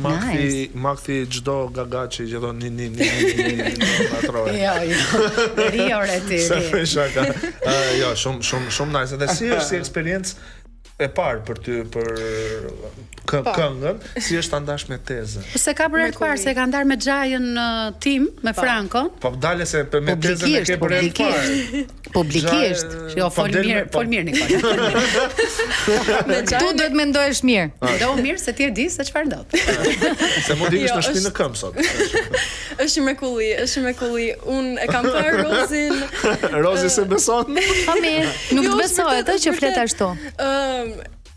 makthi çdo gagaçi që thon ni atrove. Jo. Riore ti. Shaka. Jo, shumë nice. Dhe si është si eksperiencë e parë për ty për këngën, si është ta ndash me tezën? Se ka për herë të parë, se ka ndar me Xhajën tim, me Frankon. Po dale se me tezën e ke për herë të parë. Publikisht. Jo, fol mirë Nikol. Tu duhet mendohesh mirë. Do mirë se ti e di se çfarë ndodh. Se mund ikësh në shtëpi në këmbë sot. Është mrekulli. Unë e kam parë Rozin. Rozi se beson? Po mirë, nuk të besohet që flet ashtu.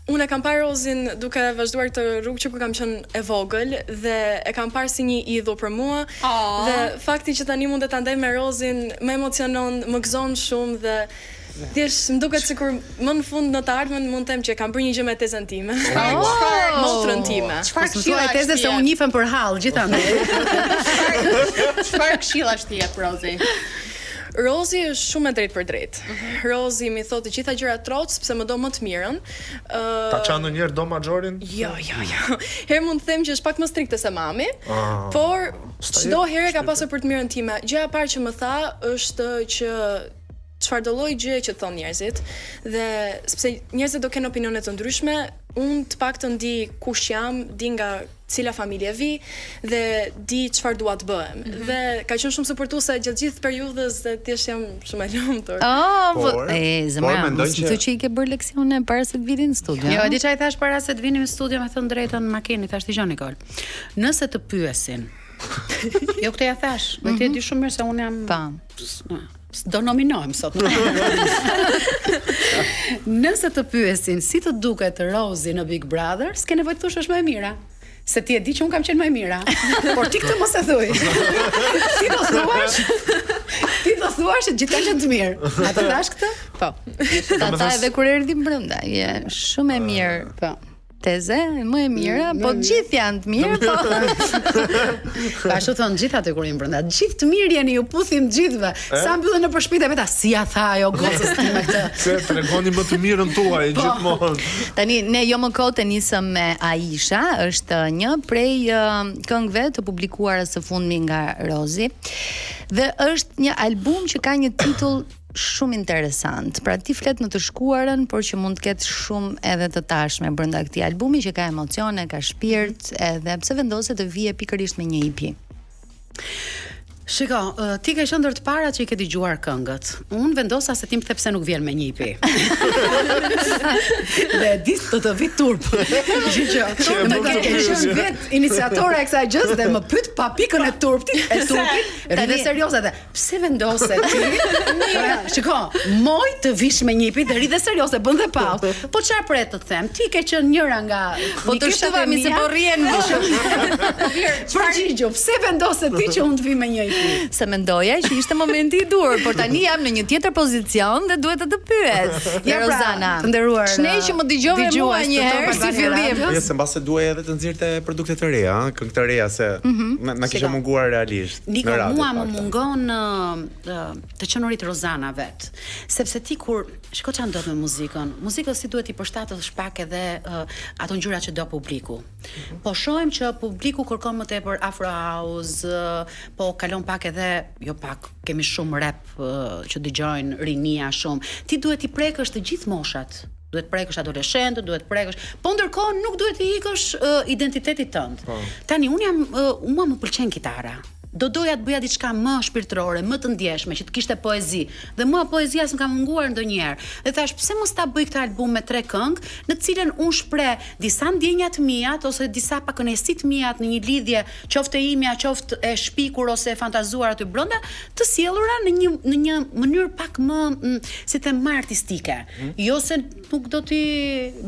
Unë e kam parë Rozin duke vazhduar këtë rrugë që kur kam qenë e vogël dhe e kam parë si një idhull për mua. Dhe fakti që tani mund të ta ndaj me Rozin më emocionon, më gëzon shumë dhe thjesht më duket sikur më në fund në të ardhmen mund të them që kam bërë një gjë me tezën time. Motrën time. Çfarë këshilla e tezës se unë nifem për hall gjithandaj. Çfarë këshillash ti jep Rozi? Rozi është shumë e drejtë për drejtë. Rozi mi thotë të gjitha gjërat troç sepse më do më të mirën. Ta çan ndonjëherë do Maxhorin? Jo. Herë mund të them që është pak më strikte se mami, por çdo herë ka pasur për të mirën time. Gjëja e parë që më tha është që çfarë do lloj gjëje që thon njerëzit dhe sepse njerëzit do kenë opinione të ndryshme, unë të paktën di kush jam, di nga cila familje vi dhe di çfarë dua të bëhem. Dhe ka qenë shumë suportuese gjatë gjithë periudhës dhe thjesht jam shumë e lumtur. Zemra, mos më thuaj që i ke bërë leksione para se të vini në studio. Jo, di çfarë i thash para se të vini në studio, me thënë drejtën në makinë, thash dëgjoni Nikol. Nëse të pyesin. Jo këtë ja thash, me ti e di shumë mirë se unë jam do nominohem sot. Nëse të pyesin si të duket Rozi në Big Brother, s'ke nevojë të thush është më e mira. Se ti e di që unë kam qenë më e mira. Por ti këtë mos e thuj. Ti do thuash që gjithë kanë të mirë. A të thash këtë? Po. Ta tha edhe kur erdhi brenda. Je shumë e mirë. Po. Teze, më e mira, po gjithë janë të mirë, po. Ashtu thon gjithë atë kur jemi brenda. Gjithë të mirë jeni, ju puthim gjithëve. Sa mbyllen në përshpite veta, si ja tha ajo gocës time këtë. Se tregoni më të mirën tuaj gjithmonë. Tani ne jo më kohë të nisëm me Aisha, është një prej këngëve të publikuara së fundmi nga Rozi. Dhe është një album që ka një titull shumë interesant. Pra ti flet në të shkuarën, por që mund të ketë shumë edhe të tashme brenda këtij albumi që ka emocione, ka shpirt, edhe pse vendose të vije pikërisht me një EP. Shiko, ti ke qenë ndër të para që i ke dëgjuar këngët. Unë vendosa se ti më the pse nuk vjen me një EP. Dhe di të vi turp. Më ke qenë vet iniciatore e kësaj gjës dhe më pyet pa pikën e turpit, rridhe serioze dhe pse vendose ti? Shiko, moj të vish me një EP dhe rridhe serioze, bën dhe pauzë. Po çfarë pret të them? Ti ke qenë njëra nga po të shtuami se po rrien përgjigjo, pse vendose ti që unë të vi me një EP? Se mendoja që ishte momenti i dur, por tani jam në një tjetër pozicion dhe duhet të pyes. Ja Rozana, të nderuar. Shnej që më dëgjove mua një herë si fillim. Jo, se mbase duaj edhe të nxirrte produkte të reja, këngë të reja se na kishte munguar realisht. Niko, mua më mungon të qenurit Rozana vet. Sepse ti kur shiko çan do me muzikën. Muzika si duhet i përshtatësh pak edhe ato ngjyra që do publiku. Po shohim që publiku kërkon më tepër Afro House, po kalon pak edhe, jo pak, kemi shumë rap që dëgjojnë rinia shumë. Ti duhet i prekësh të gjithë moshat. Duhet prekësh adoleshentët, duhet prekësh, po ndërkohë nuk duhet të ikësh identitetit tënd. Tani mua më pëlqen kitara. Do doja të bëja diçka më shpirtërore, më të ndjeshme, që të kishte poezi. Dhe mua poezia s'm ka munguar ndonjëherë. Dhe thash, pse mos ta bëj këtë album me 3 këngë, në të cilën unë shpreh disa ndjenja të mia ose disa pakënaqësi të mia në një lidhje, qoftë e imja, qoftë e shpikur ose e fantazuar aty brenda, të sjellura në një mënyrë pak më, si të më artistike. Jo se nuk do t'i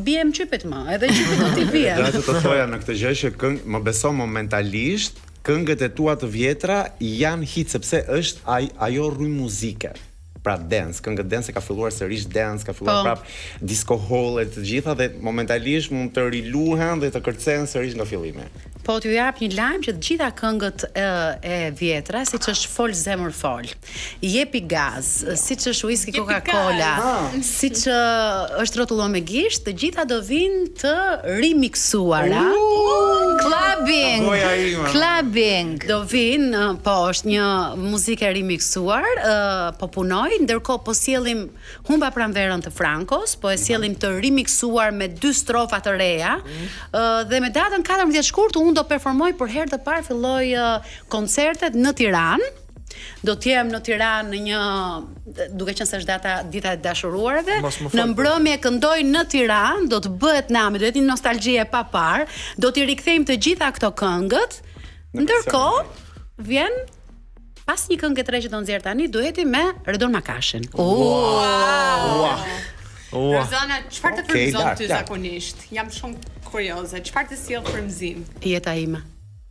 biem çypet më, edhe çypet do t'i biem. Dhe të thoja në këtë gjë që më beso momentalisht këngët e tua të vjetra janë hit sepse është ajo rrymë muzike. Pra dance, këngët dance ka filluar sërish dance, ka filluar prap disco hall e të gjitha dhe momentalisht mund të riluhen dhe të kërcen sërish nga fillimi. Po t'ju jap një lajm që të gjitha këngët e vjetra, siç është Fol zemër fol, Jepi gaz, siç është Whisky Coca-Cola, siç është Rrotullo me gisht, të gjitha do vinë të remixuara. Clubbing. Do vinë, po është një muzikë remixuar, po punoj, ndërkohë po sjellim Humba pranverën të Frankos, po e sjellim të remixuar me 2 strofa të reja, dhe me datën 14 shkurt unë do performoj për herë të parë, filloj koncertet në Tiranë. Do të jem në Tiranë në një, duke qenë se është dita e dashuruarve, në mbrëmje këndoj në Tiranë, do të bëhet nami, do jetë një nostalgji e papar, do t'i rikthejmë të gjitha këto këngët. Ndërkohë vjen pas një këngë tre që do nxjerr tani, duheti me Redon Makashin. Rozana, çfarë të frymëzon ty zakonisht? Jam shumë kurioze. Çfarë të sjell frymëzim? Jeta ime.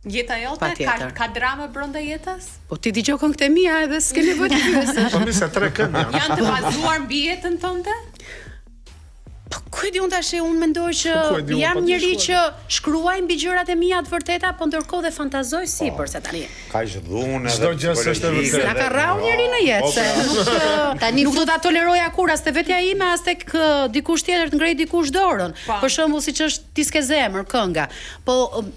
Jeta jote ka drama brenda jetës? Po ti dëgjoj këngët e mia edhe s'ke nevojë të pyesësh. Po misa 3 këngë janë të bazuar mbi jetën tënde? Po ku e di unë tash, unë mendoj që jam njëri që shkruaj mbi gjërat e mia të vërteta, po ndërkohë dhe fantazoj sipër se tani. Ka zhdhunë çdo gjë është e vërtetë. Na ka rrahur njëri në jetë, se tani nuk do ta toleroj kur as te vetja ime as tek dikush tjetër të ngrej dikush dorën. Për shembull, siç është Ti s'ke zemër kënga. Po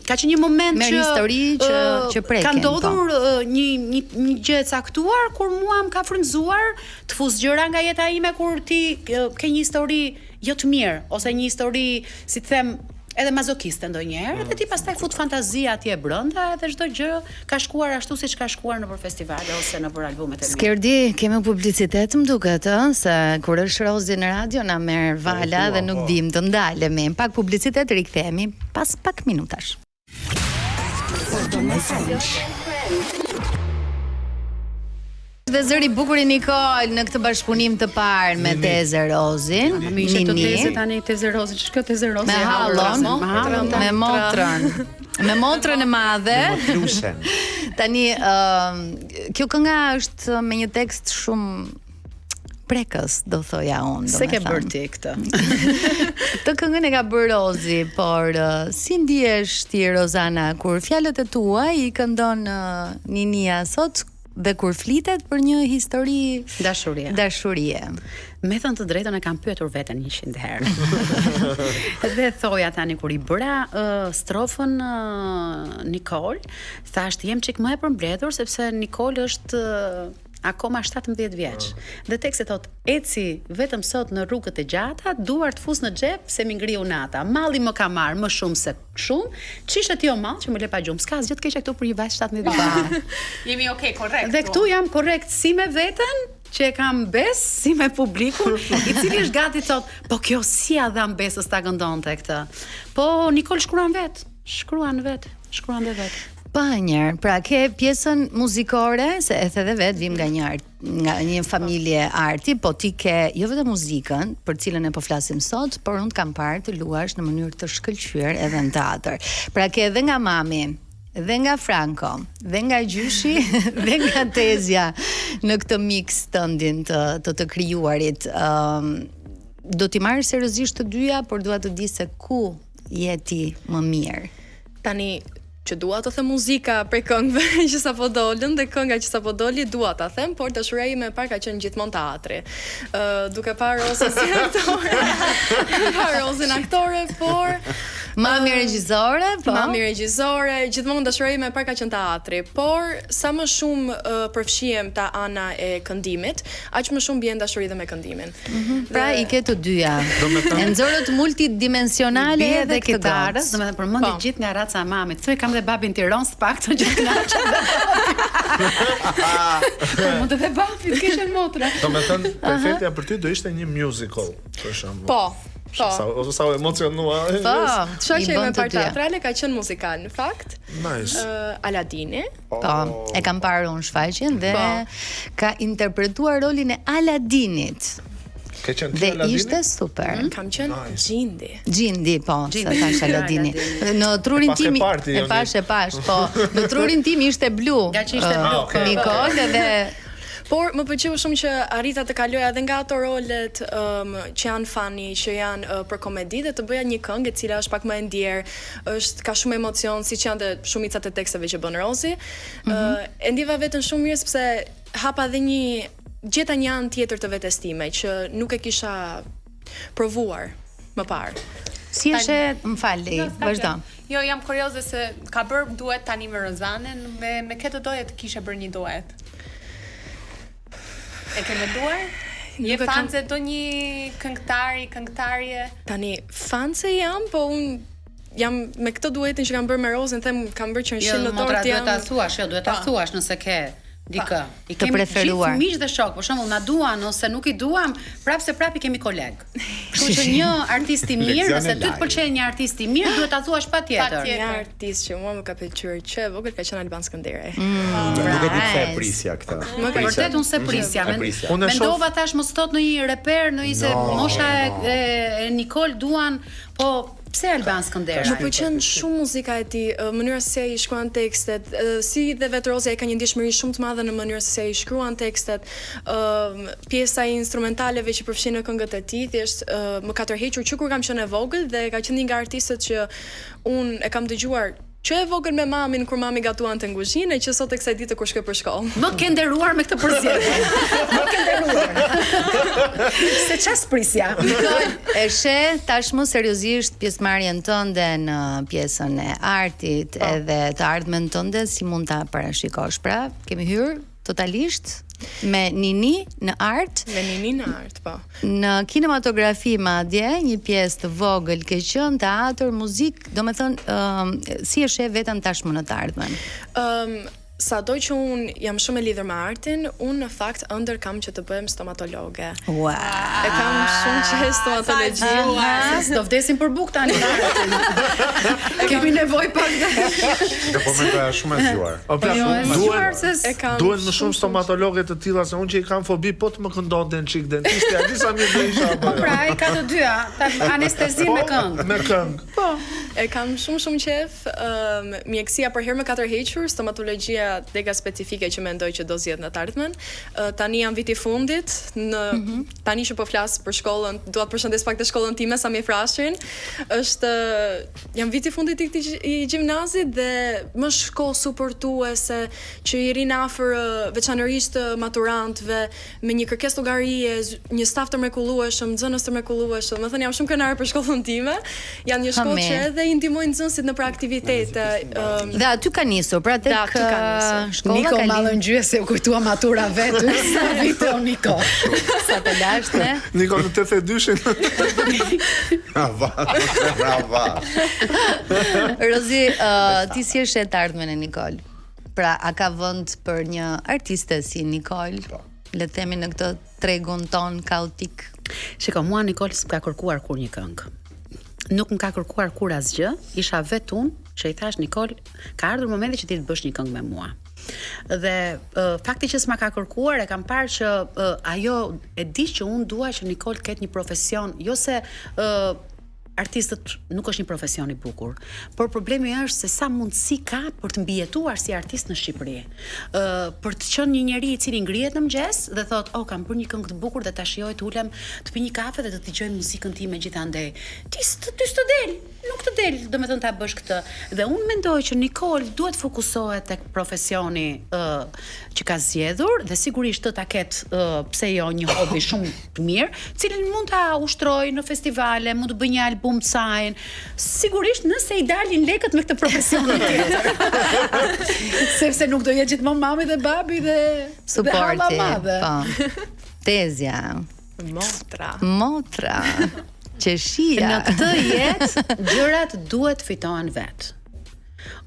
ka qenë një moment që histori që preken. Ka ndodhur një gjë e caktuar kur mua më ka frymzuar të fus gjëra nga jeta ime kur ti ke një histori jo të mirë, ose një histori, si të them, edhe mazokiste ndonjëherë, dhe ti pastaj fut fantazia atje brenda, edhe çdo gjë ka shkuar ashtu siç ka shkuar nëpër festivale ose nëpër albumet e mia. Skerdi, kemi publicitet më duket, se kur është Rozi në radio na merr vala dhe nuk dim të ndalemi. Pak publicitet, rikthehemi pas pak minutash. Dhe zëri bukur i Nikol në këtë bashkëpunim të parë me Teze Rozin. Teze Rozin, ç'është kjo Teze Rozin? Me hallon, me motrën. Me motrën e madhe. Tani kjo kënga është me një tekst shumë prekës, do thoja unë. Se ke bërë ti këtë? Të këngën e ka bërë Rozi, por si ndihesh ti, Rozana, kur fjalët e tua i këndon Ninia sot, dhe kur flitet për një histori dashurie. Me thënë të drejtën e kam pyetur veten 100 herë. Dhe thoja tani kur i bëra strofën Nikol, thashë jem çik më e përmbledhur sepse Nikol është akoma 17 vjeç. Dhe teksti thot: eci vetëm sot në rrugët e gjata, duart fus në xhep se mi ngriu nata. Malli më ka marr më shumë se shumë. Ç'ishte ti o mall që më le pa gjumë. S'ka asgjë të keqe këtu për një vajzë 17 vjeç. Jemi okay, korrekt. Dhe këtu jam korrekt si me veten, që e kam bes, si me publikun, i cili është gati thot, po kjo si a dham besës ta këndonte këtë. Po Nikol shkruan dhe vet. Pa njerë, pra ke pjesën muzikore, se e the dhe vetë, vim nga një familje arti, po ti ke jo vetëm muzikën, për cilën e po flasim sot, por unë të kam parë të luash në mënyrë të shkëlqyer edhe në teatr. Pra ke edhe nga mami, dhe nga Franco, dhe nga gjyshi, dhe nga Tezja në këtë mix tëndin të krijuarit. Do t'i marrë seriozisht të dyja, por dua të di se ku je ti më mirë. Tani që dua të them muzika prej këngëve që sapo dolën dhe kënga që sapo doli dua ta them, por dashuria ime e parë ka qenë gjithmonë teatri. Duke parë Rozën si aktore, parë Rozën aktore, por Mami regjizore, po. Mami regjizore, gjithmonë dashuroj me parka qenë teatri, por sa më shumë përfshihem ta ana e këndimit, aq më shumë bjen dashuri dhe me këndimin. Pra i ke të dyja. E nxorët multidimensionale edhe kitarës, domethënë përmendi gjithë nga raca e mamit. Thuaj kam dhe babin Tiranë, s'paktën që kënaqet. Mund të dhe babit kishin motra. Domethënë perfektja për ty do ishte një musical, për shembull. Po. Sa emocionua. Po, shoqja me parë teatrale ka qenë muzikal në fakt. Nice. Aladini. Po, e kam parë unë shfaqjen dhe ka interpretuar rolin e Aladinit. Ke qenë ti Dhe Aladini? ishte super. Kam qenë Gjindi. Gjindi, po, sa thash Aladini. Në trurin tim e pash, po. Në trurin tim ishte blu. Nga që ishte blu. Nikol dhe Por më pëlqeu shumë që arrita të kaloja edhe nga ato rolet që janë funny, që janë për komedi dhe të bëja një këngë e cila është pak më e ndjer, ka shumë emocion, siç janë dhe shumicat e teksteve që bën Rozi. E ndiva veten shumë mirë sepse hapa edhe gjeta një anë tjetër të vetes time që nuk e kisha provuar më parë. Si është, më falni, vazhdo. Jo, jam kurioze se ka bërë duet tani me Rozanen, me këtë doje të kishe bërë një duet. E ke menduar? Je fanse do një këngëtarje? Tani, fanse jam, po unë jam me këtë duetin që kam bërë me Rozën, them kam bërë që në shimë në tort jam. Jo, duhet ta thuash, duhet ta thuash nëse ke dikë. I kemi preferuar. Gjithë miq dhe shok, për shembull, na duan ose nuk i duam, prapë se prapë kemi koleg. Kështu që një artist i mirë, nëse ty të pëlqen një artist i mirë, duhet ta thuash patjetër. Një artist që mua më ka pëlqyer që vogël ka qenë Alban Skënderaj. Nuk e di pse e prisja këtë. Vërtet unë se prisja. Mendova tash mos thot në një reper, në një se mosha e Nikol duan, po pse Alban Skënderaj? Më pëlqen shumë muzika e tij, mënyra se i shkruan tekstet, si dhe vetë Rozi ka një ndjeshmëri shumë të madhe në mënyrën se i shkruan tekstet, pjesa e instrumentaleve që përfshin në këngët e tij, thjesht më ka tërhequr që kur kam qenë e vogël dhe ka qenë një nga artistët që unë e kam dëgjuar që e vogël me mamin kur mami gatuan të nguzhinë, që sot e kësaj dite kur shkoj për shkollë. Më ke nderuar me këtë përzgjedhje. Më ke nderuar. Se ças prisja. Nikol, e sheh tashmë seriozisht pjesëmarrjen tënde në pjesën e artit edhe të ardhmen tënde, si mund ta parashikosh? Pra, kemi hyrë totalisht me Nini në art. Me Nini në art, po. Në kinematografi madje, një pjesë të vogël ke qenë teatr, muzikë, domethënë si e sheh veten tashmë në të ardhmen? Sado që unë jam shumë e lidhur me artin, unë në fakt ëndër kam që të bëhem stomatologe. Wow. E kam shumë që stomatologji. Do vdesim për bukë tani. Kemi nevojë pak dhe. Do po më shumë e zgjuar. Duhen më shumë stomatologë të tilla se unë që i kam fobi, po të më këndonte çik dentisti, a di sa mirë do isha apo. Po pra, e ka të dyja, anestezi me këngë. Me këngë. Po, e kam shumë qef. Mjekësia për herë më ka tërhequr, stomatologjia dega specifike që mendoj që do zgjedh në të ardhmen. Tani jam viti fundit, tani që po flas për shkollën, dua të përshëndes pak të shkollën time sa më frashën. Jam viti fundit i gjimnazit dhe më shkollë suportuese që i rin afër veçanërisht maturantëve me një kërkesë llogarie, një staf të mrekullueshëm, nxënës të mrekullueshëm. Do të thënë jam shumë kënaqur për shkollën time. Janë një shkollë që edhe i ndihmojnë nxënësit në aktivitete. Dhe aty ka nisur, pra tek shkolla Niko mallën gjyë se u kujtua matura vetë. Sa vite o Niko. Sa të lashtë. Niko në 82-shin. Brava. Rozi, ti si e sheh të ardhmen e Nikol? Pra, a ka vend për një artiste si Nikol? Le të themi në këtë tregun ton kaotik. Shiko, mua Nikol s'ka kërkuar kur një këngë. Nuk më ka kërkuar kur asgjë, isha vetë unë që i thash Nikol, ka ardhur momenti që ti të bësh një këngë me mua. Dhe fakti që s'ma ka kërkuar, e kam parë që ajo e di që unë dua që Nikol të ketë një profesion, jo se artistët nuk është një profesion i bukur, por problemi është se sa mundësi ka për të mbijetuar si artist në Shqipëri. Për të qenë një njeri i cili ngrihet në mëngjes dhe thot, kam bërë një këngë të bukur dhe ta shijoj të ulem, të pi një kafe dhe të dëgjoj muzikën time gjithandej. Ti s'të del, nuk të del, domethënë ta bësh këtë. Dhe unë mendoj që Nikol duhet fokusohet tek profesioni që ka zgjedhur dhe sigurisht të ta ketë pse jo një hobi shumë të mirë, cilin mund ta ushtroj në festivale, mund të bëj një album shumë cajn. Sigurisht nëse i dalin lekët me këtë profesionin tjetër. Sepse nuk do jetë gjithmonë mami dhe babi dhe suporti. Po. Tezja. Motra. Qeshia. Në këtë jetë gjërat duhet fitohen vetë.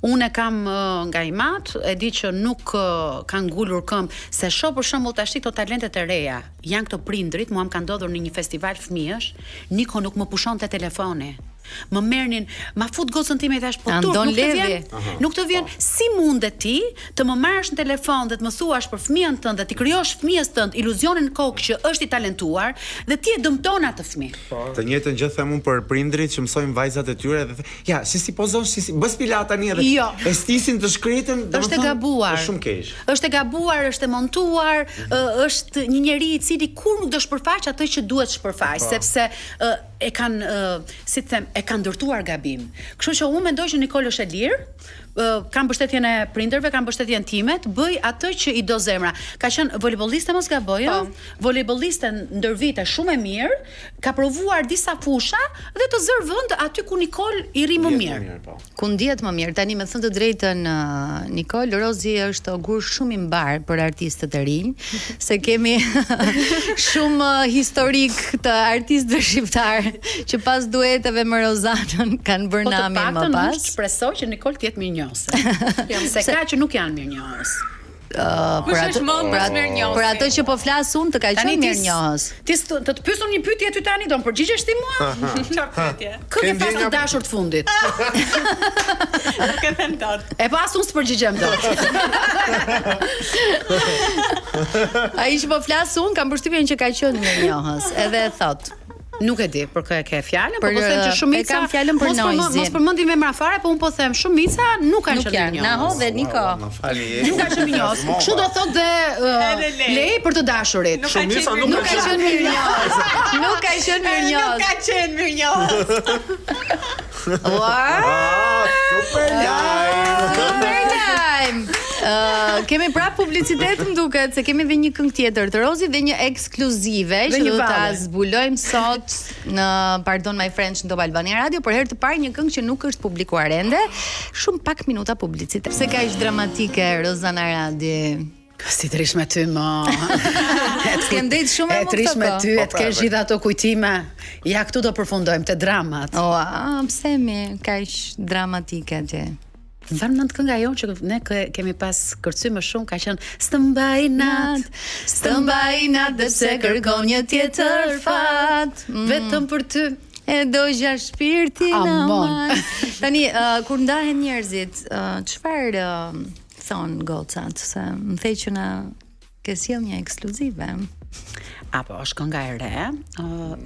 Unë kam nga i matë, e di që nuk kanë ngulur këmbë, se shoh për shembull tash këto talentet e reja, janë këto prindrit, mua më ka ndodhur në një festival fëmijësh, Niko nuk më pushonte telefoni. Më merrnin, ma fut gocën time thash, po nuk të vjen, si mundet ti të më marrësh në telefon dhe të më thuash për fëmijën tënd dhe të krijosh fëmijës tënd iluzionin kokë që është i talentuar dhe ti e dëmton atë fëmijë. Të njëjtën gjë them unë për prindrit që mësojnë vajzat e tyre dhe ja, si pozon, bës pilat tani edhe. E stisin të shkretën, është e gabuar. Është shumë keq. Është e gabuar, është e montuar, është një njeri i cili kur nuk do shpërfaq atë që duhet shpërfaq, sepse e kanë, si të them, e kanë ndërtuar gabim. Kështu që unë mendoj që Nikol është e lirë, kam mbështetjen e prindërve, kam mbështetjen time, bëj atë që i do zemra. Ka qenë volejbolliste mos gaboj, volejbolliste ndër vite shumë e mirë, ka provuar disa fusha dhe të zër vend aty ku Nikol i rri më mirë. Ku ndihet më mirë. Tani me thënë të drejtën, Nikol, Rozi është ogur shumë i mbar për artistët e rinj, se kemi shumë historik të artistëve shqiptar që pas dueteve me Rozanën kanë bërë namin më pas. Po të paktën unë shpresoj që Nikol të jetë mirënjohëse. Se ka që nuk janë mirënjohës. Për ato që po flas unë të ka qenë mirënjohës. Ti të pyesun një pyetje ty tani, do të përgjigjesh ti mua? Çfarë pyetje? Kë ke pas të dashur të fundit? Nuk e them dot. E pas unë s'përgjigjem dot. Ai që po flas unë kam përshtypjen që ka qenë mirënjohës, edhe e thot. Nuk e di për kë e ke fjalën, por po them që shumica e kam fjalën për Noizin. Mos përmendim emra fare, po un po them shumica nuk kanë qenë mirënjohës. Naho dhe Niko. Nuk kanë qenë mirënjohës. Kështu do thotë dhe Lej për të dashurit. Shumica nuk ka qenë mirënjohës. Nuk ka qenë mirënjohës. Nuk ka qenë mirënjohës. Super time. Kemi prap publicitet më duket, se kemi dhe një këngë tjetër të Rozi dhe një ekskluzive që do ta zbulojmë sot në Pardon My French në Top Albania Radio, për herë të parë një këngë që nuk është publikuar ende, shumë pak minuta publicitet. Pse ka ish dramatike Rozana Radi? Si të rish me ty më. Kem dhejtë shumë e të rish me ty, e të kesh gjitha ato kujtime. Ja këtu do përfundojmë të dramat. Pse mi ka ish dramatike ti? Vërë në të kënga jonë që ne kemi pas kërcy më shumë, ka qenë Stëmbaj nat dhe pse kërkon një tjetër fat, vetëm për ty e dogja shpirtin aman. Tani, kur ndahen njerëzit, çfarë thonë gocat, se më thej që na ke sjell një ekskluzive? Apo është kënga e re,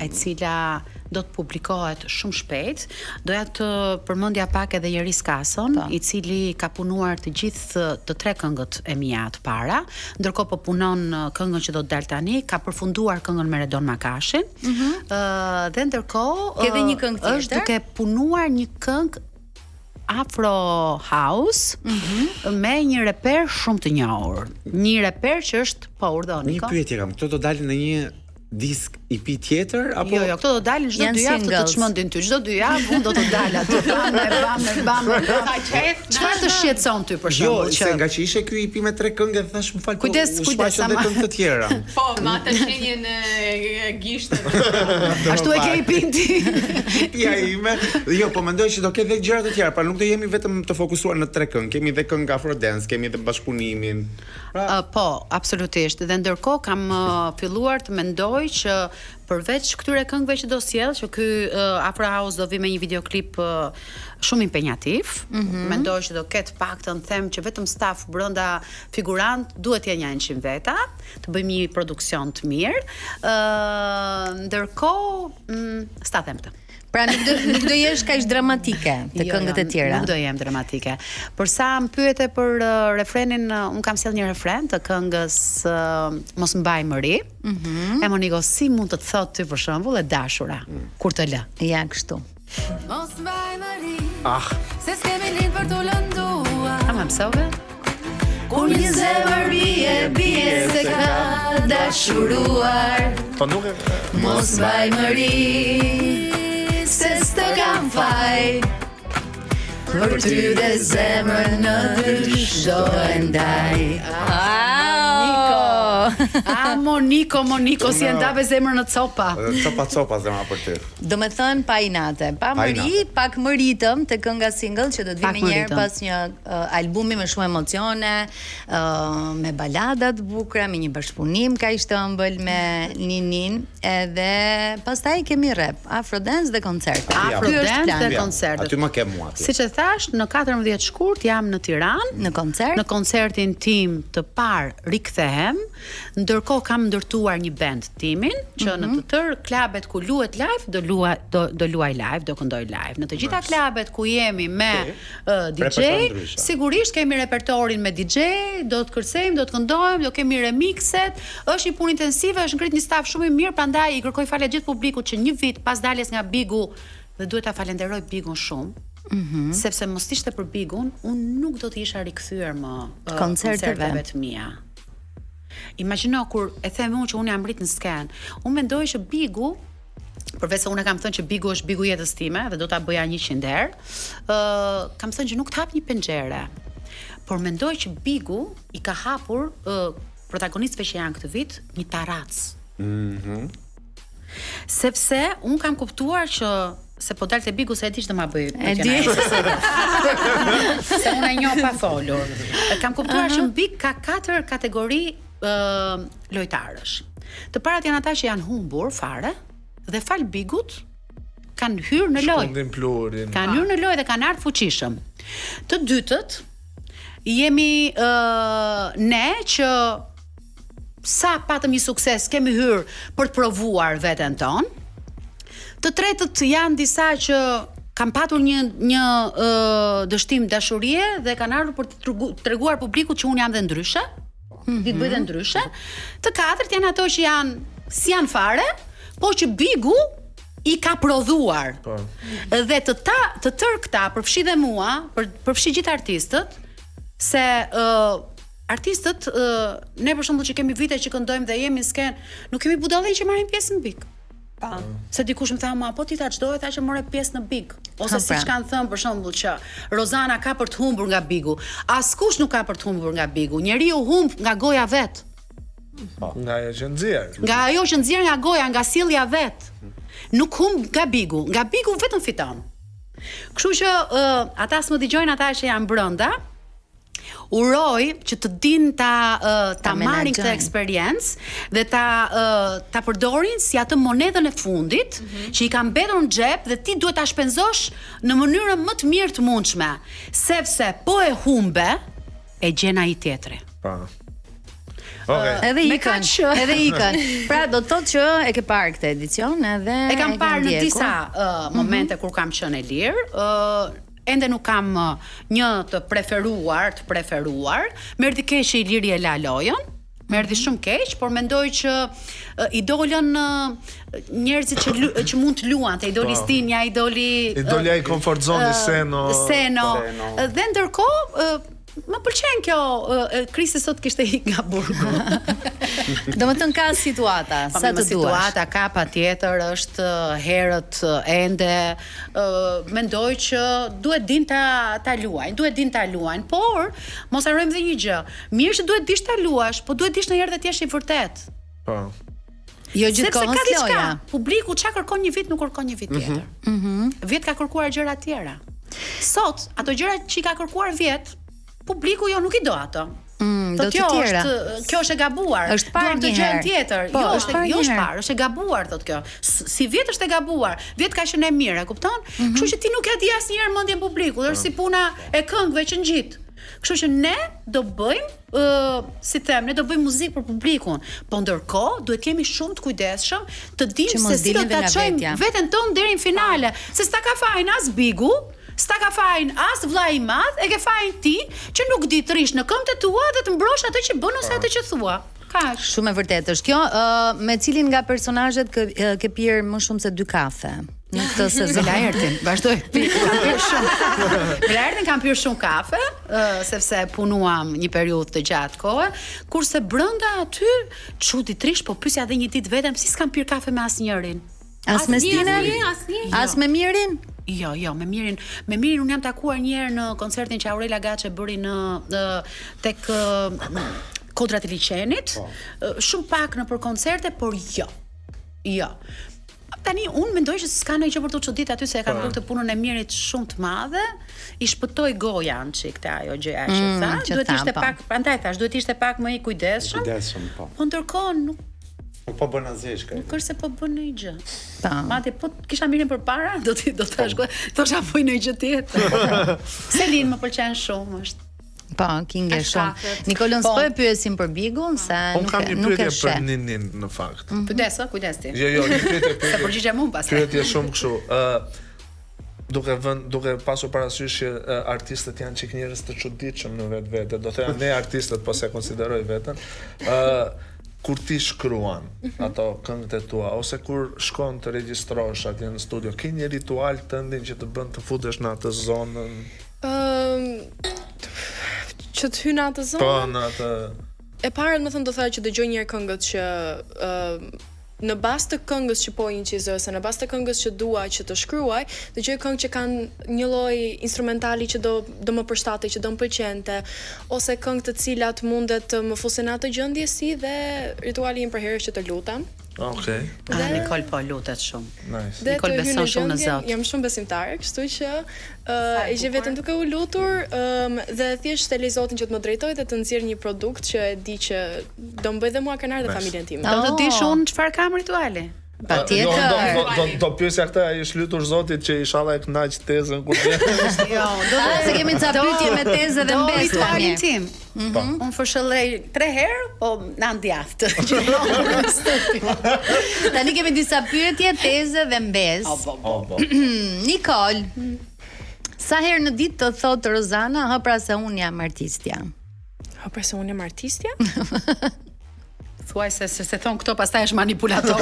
e cila do të publikohet shumë shpejt. Doja të përmendja pak edhe Jeris Kason, i cili ka punuar të gjithë të tre këngët e mia të para, ndërkohë po punon këngën që do të dalë tani, ka përfunduar këngën me Redon Makashin. Dhe ndërkohë edhe një këngë tjetër, është duke punuar një këngë Afro House me një reper shumë të njohur. Një reper që është Një pyetje kam, këto do dalin në një disk EP tjetër apo jo, këto do dalin çdo 2 javë të çmendin ty. Çdo 2 javë unë do të dal aty. Bam. Çfarë të shqetëson ty për shembull? Jo, se nga që ishte ky EP me 3 këngë, thash më fal. Kujdes, edhe këngë të tjera. Po, me atë shenjën e gishtit. Ashtu e ke EP-n ti. EP-ja ime. Jo, po mendoj që do ketë edhe gjëra të tjera, pra nuk do jemi vetëm të fokusuar në 3 këngë. Kemi edhe këngë Afro Dance, kemi edhe bashkëpunimin. Po, absolutisht. Dhe ndërkohë kam filluar të mendoj që përveç këtyre këngëve që do sjell, që ky Afro House do vi me një videoklip shumë impenjativ. Mendoj që do ketë paktën them që vetëm staf brenda figurant duhet të jenë 100 veta, të bëjmë një produksion të mirë. Ndërkohë, sta them këtë. Pra nuk do jesh kaq dramatike të këngët e tjera. Nuk do jem dramatike. Për sa më pyete për refrenin, un kam sjell një refren të këngës Mos mbaj mëri. E Moniko, si mund të thotë ty për shembull e dashura kur të lë? Ja kështu. Mos mbaj mëri. Se s'kemi lind për të lënduar. A më mësove? Kur një zemër bie se ka dashuruar. Po nuk e Mos mbaj mëri. Se s'të faj për ty dhe zemrën në dysho e ndaj. Moniko, si e ndave zemrën në copa. Copa zemra për ty. Do me thënë pa inate. Pa mëri, pak më ritëm të kënga single që do të vimi njerë pas një albumi me shumë emocione, me baladat bukra, me një bashkëpunim ka ishte ëmbël me Ninin, edhe pastaj kemi rap, Afrodance dhe koncerte. Afrodance dhe koncerte. Aty më ke mua. Siç e thash, në 14 shkurt jam në Tiranë, në koncertin tim të parë Rikthehem. Ndërkohë kam ndërtuar një band timin që në të tërë klubet ku luhet live do luaj live, do këndoj live. Në të gjitha klubet ku jemi me DJ, sigurisht kemi repertorin me DJ, do të kërcejmë, do të këndojmë, do kemi remixet. Është një punë intensive, është ngrit një staf shumë i mirë, prandaj i kërkoj falje gjithë publikut që një vit pas daljes nga Bigu, dhe duhet ta falenderoj Bigun shumë. Sepse mos ishte për Bigun, unë nuk do të isha rikthyer më koncerteve të mia. Imagjino kur e them unë që unë jam rrit në skenë, unë mendoj që Bigu, përveç se unë kam thënë që Bigu është Bigu jetës time dhe do ta bëja 100 herë, kam thënë që nuk të hap një penxhere. Por mendoj që Bigu i ka hapur protagonistëve që janë këtë vit një tarac. Sepse unë kam kuptuar që se po dalte Bigu se e di që do ma bëj. E di. Se unë e njoh pa folur. Kam kuptuar që Big ka 4 kategori lojtarësh. Të parat janë ata që janë humbur fare dhe fal Bigut kanë hyrë në lojë. Shkundin plurin. Kanë hyrë në lojë dhe kanë ardhur fuqishëm. Të dytët jemi ne që sa patëm një sukses kemi hyrë për të provuar veten tonë. Të tretët janë disa që kanë patur një dështim dashurie dhe kanë ardhur për të treguar publikut që unë jam dhe ndryshe. Ti bëj dhe ndryshe. Të katërt janë ato që janë fare, po që Bigu i ka prodhuar. Dhe të tërë këta, përfshi dhe mua, përfshi gjithë artistët, se artistët, ne për shembull që kemi vite që këndojmë dhe jemi në skenë, nuk kemi budallën që marrim pjesë në Big. Se dikush më tha, ma po ti ta çdoje, tha që more pjesë në Big. Ose siç kanë thënë për shembull që Rozana ka për të humbur nga Bigu. Askush nuk ka për të humbur nga Bigu. Njeriu humb nga goja vet. Nga ajo që nxjerr. Nga ajo që nxjerr nga goja, nga sjellja vet. Nuk humb nga Bigu. Nga Bigu vetëm fiton. Kështu që ata s'më dëgjojnë ata që janë brenda. Uroj që të din ta marrin këtë eksperiencë dhe ta përdorin si atë monedhën e fundit që i ka mbetur në xhep dhe ti duhet ta shpenzosh në mënyrën më të mirë të mundshme, sepse po e humbe e gjen ai tjetri. Edhe ikën. Pra do të thotë që e ke parë këtë edicion edhe e kam parë në disa momente kur kam qenë e lirë. Ende nuk kam një të preferuar, më erdhi keq që Iliri e la lojën, më erdhi shumë keq, por mendoj që i dolën njerëzit që mund të luante, i doli Stinja, i doli ai comfort zone Seno. Dhe ndërkohë më pëlqen kjo Krisi sot kishte ik nga burgu. Domethënë ka situata, sa të duash. Situata ka patjetër, është herët ende. Mendoj që duhet din ta luajnë, por mos harrojmë dhe një gjë. Mirë që duhet dish ta luash, po duhet dish ndonjëherë të jesh i vërtet. Po. Jo gjithkohë loja. Publiku çka kërkon një vit nuk kërkon një vit tjetër. Vjet ka kërkuar gjëra të tjera. Sot ato gjëra që i ka kërkuar vjet publiku jo nuk i do ato. Do të tjera. Kjo është e gabuar. Është parë një gjë tjetër. Po, Jo është parë, është e gabuar thotë kjo. Si vjet është e gabuar. Vjet ka qenë e mirë, e kupton? Kështu që ti nuk e di asnjëherë mendjen publikut, është si puna e këngëve që ngjit. Kështu që ne do bëjmë, ne do bëjmë muzikë për publikun, po ndërkohë duhet jemi shumë të kujdesshëm, të dimë se si do ta çojmë veten tonë deri në finale, se s'ta ka fajin as Bigu, s'ta ka fajin as vllai i madh, e ke fajin ti që nuk di të rish në këmbët e tua dhe të mbrosh atë që bën ose atë që thua. Kaq. Shumë e vërtetë është kjo. Me cilin nga personazhet ke pirë më shumë se 2 kafe? Në këtë sezon Laertin, vazhdoj. Kam pirë shumë. Laertin kam pirë shumë kafe, sepse punuam një periudhë të gjatë kohë, kurse brenda aty çuditërisht po pyesja edhe një ditë vetëm si s'kam pirë kafe me asnjërin. As me Stinën? As me Mirin? Jo, me Mirin unë jam takuar një herë në koncertin që Aurela Gaçe bëri tek Kodrat e Liçenit, shumë pak në për koncerte, por jo. Tani unë mendoj që s'ka ndonjë gjë për të çudit aty se e kanë bërë këtë punën e Mirit shumë të madhe, i shpëtoi gojan çik te ajo gjëja që tha, duhet ishte pak, prandaj thash, duhet ishte pak më i kujdesshëm. Po. Po ndërkohë nuk po bën asgjë shkaj. Nuk është se po bën ndonjë gjë. Madje po kisha Mirin përpara, do të thosha po ndonjë gjë tjetër. Selin më pëlqen shumë, është. Po, kinge shumë. Nikolon s'po e pyesim për Bigun, se nuk e kam një pyetje për Ninin në fakt. Kujdes ti. Jo, një pyetje. Se përgjigjem unë pastaj. Pyetje shumë kështu. Duke pasur parasysh që artistët janë çik njerëz të çuditshëm në vetvete, do thënë ne artistët po se konsideroj veten, kur ti shkruan ato këngët e tua ose kur shkon të regjistrosh atje në studio, ke një ritual tëndin që të bën të futesh në atë zonën? Që të hynë atë zonë? Po, në atë... E parë, më thënë, do thaj që dëgjoj njerë këngët që në bazë të këngës që po inqizoj, ose në bazë të këngës që dua që të shkruaj, dëgjoj këngë që kanë një lloj instrumentali që do më përshtatej, që do më pëlqente, ose këngë të cilat mundet të më fusin atë gjendje si dhe rituali im për herë që të lutem. Okej. Nicole po lutet shumë. Nice. Nicole beson shumë në Zot. Jam shumë besimtare, kështu që e gjej vetëm duke u lutur dhe thjesht e lej Zotin që të më drejtojë dhe të nxjerr një produkt që e di që do më bëj dhe mua kënaqur dhe familjen time. Do të dish unë çfarë kam rituali. Patjetër. Do pyesja këtë, ai është lutur Zotit që inshallah e kënaq tezën kur vjen. Se kemi ca pyetje me tezë dhe mbes ritualin tim. Unë fshëllej 3 herë, po na ndjaft. Tani kemi disa pyetje, tezë dhe mbes. Nikol, sa herë në ditë të thotë Rozana, hë pra se unë jam artistja? Hë pra se unë jam artistja? Thuaj se thon këto pastaj është manipulator.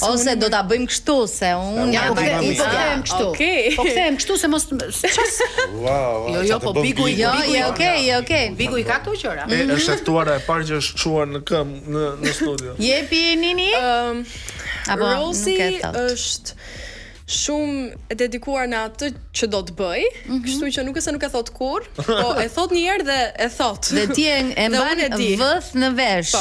Ose do ta bëjmë kështu se unë jam artistja. Po them kështu. Po them kështu se mos ças. Jo, po Bigu okay. Bigu i ka këto gjëra. Është ftuara e parë që është çuar në këmbë në studio. Jepi Nini? Rosie është shumë e dedikuar në atë që do të bëj, kështu që nuk e thot kur, po e thot një herë dhe e thot. Dhe ti e mban vëth në vesh.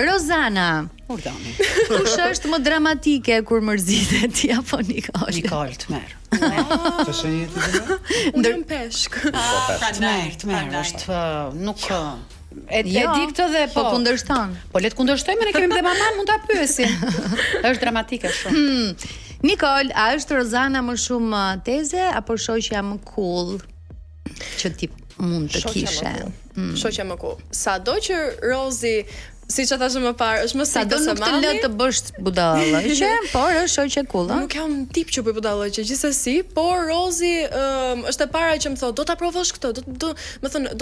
Rozana, urdhani. Kush është më dramatike kur mërzitet ti apo Nikol? Nikol të merr. Të shenjë ti dhe? Ndër peshk. Të merr, është nuk e di këtë dhe po kundërshton. Po le të kundërshtojmë, ne kemi dhe maman, mund ta pyesim. Është dramatike shumë. Nikol, a është Rozana më shumë teze apo shoqja më cool që ti mund të kishe? Shoqja më cool. Sado që Rozi, siç e thashë më parë, është më sado nuk të lë të bësh budallëqe, por është shoqe cool. Nuk kam tip që bëj budallëqe, gjithsesi, por Rozi është e para që më thotë, do ta provosh këtë, do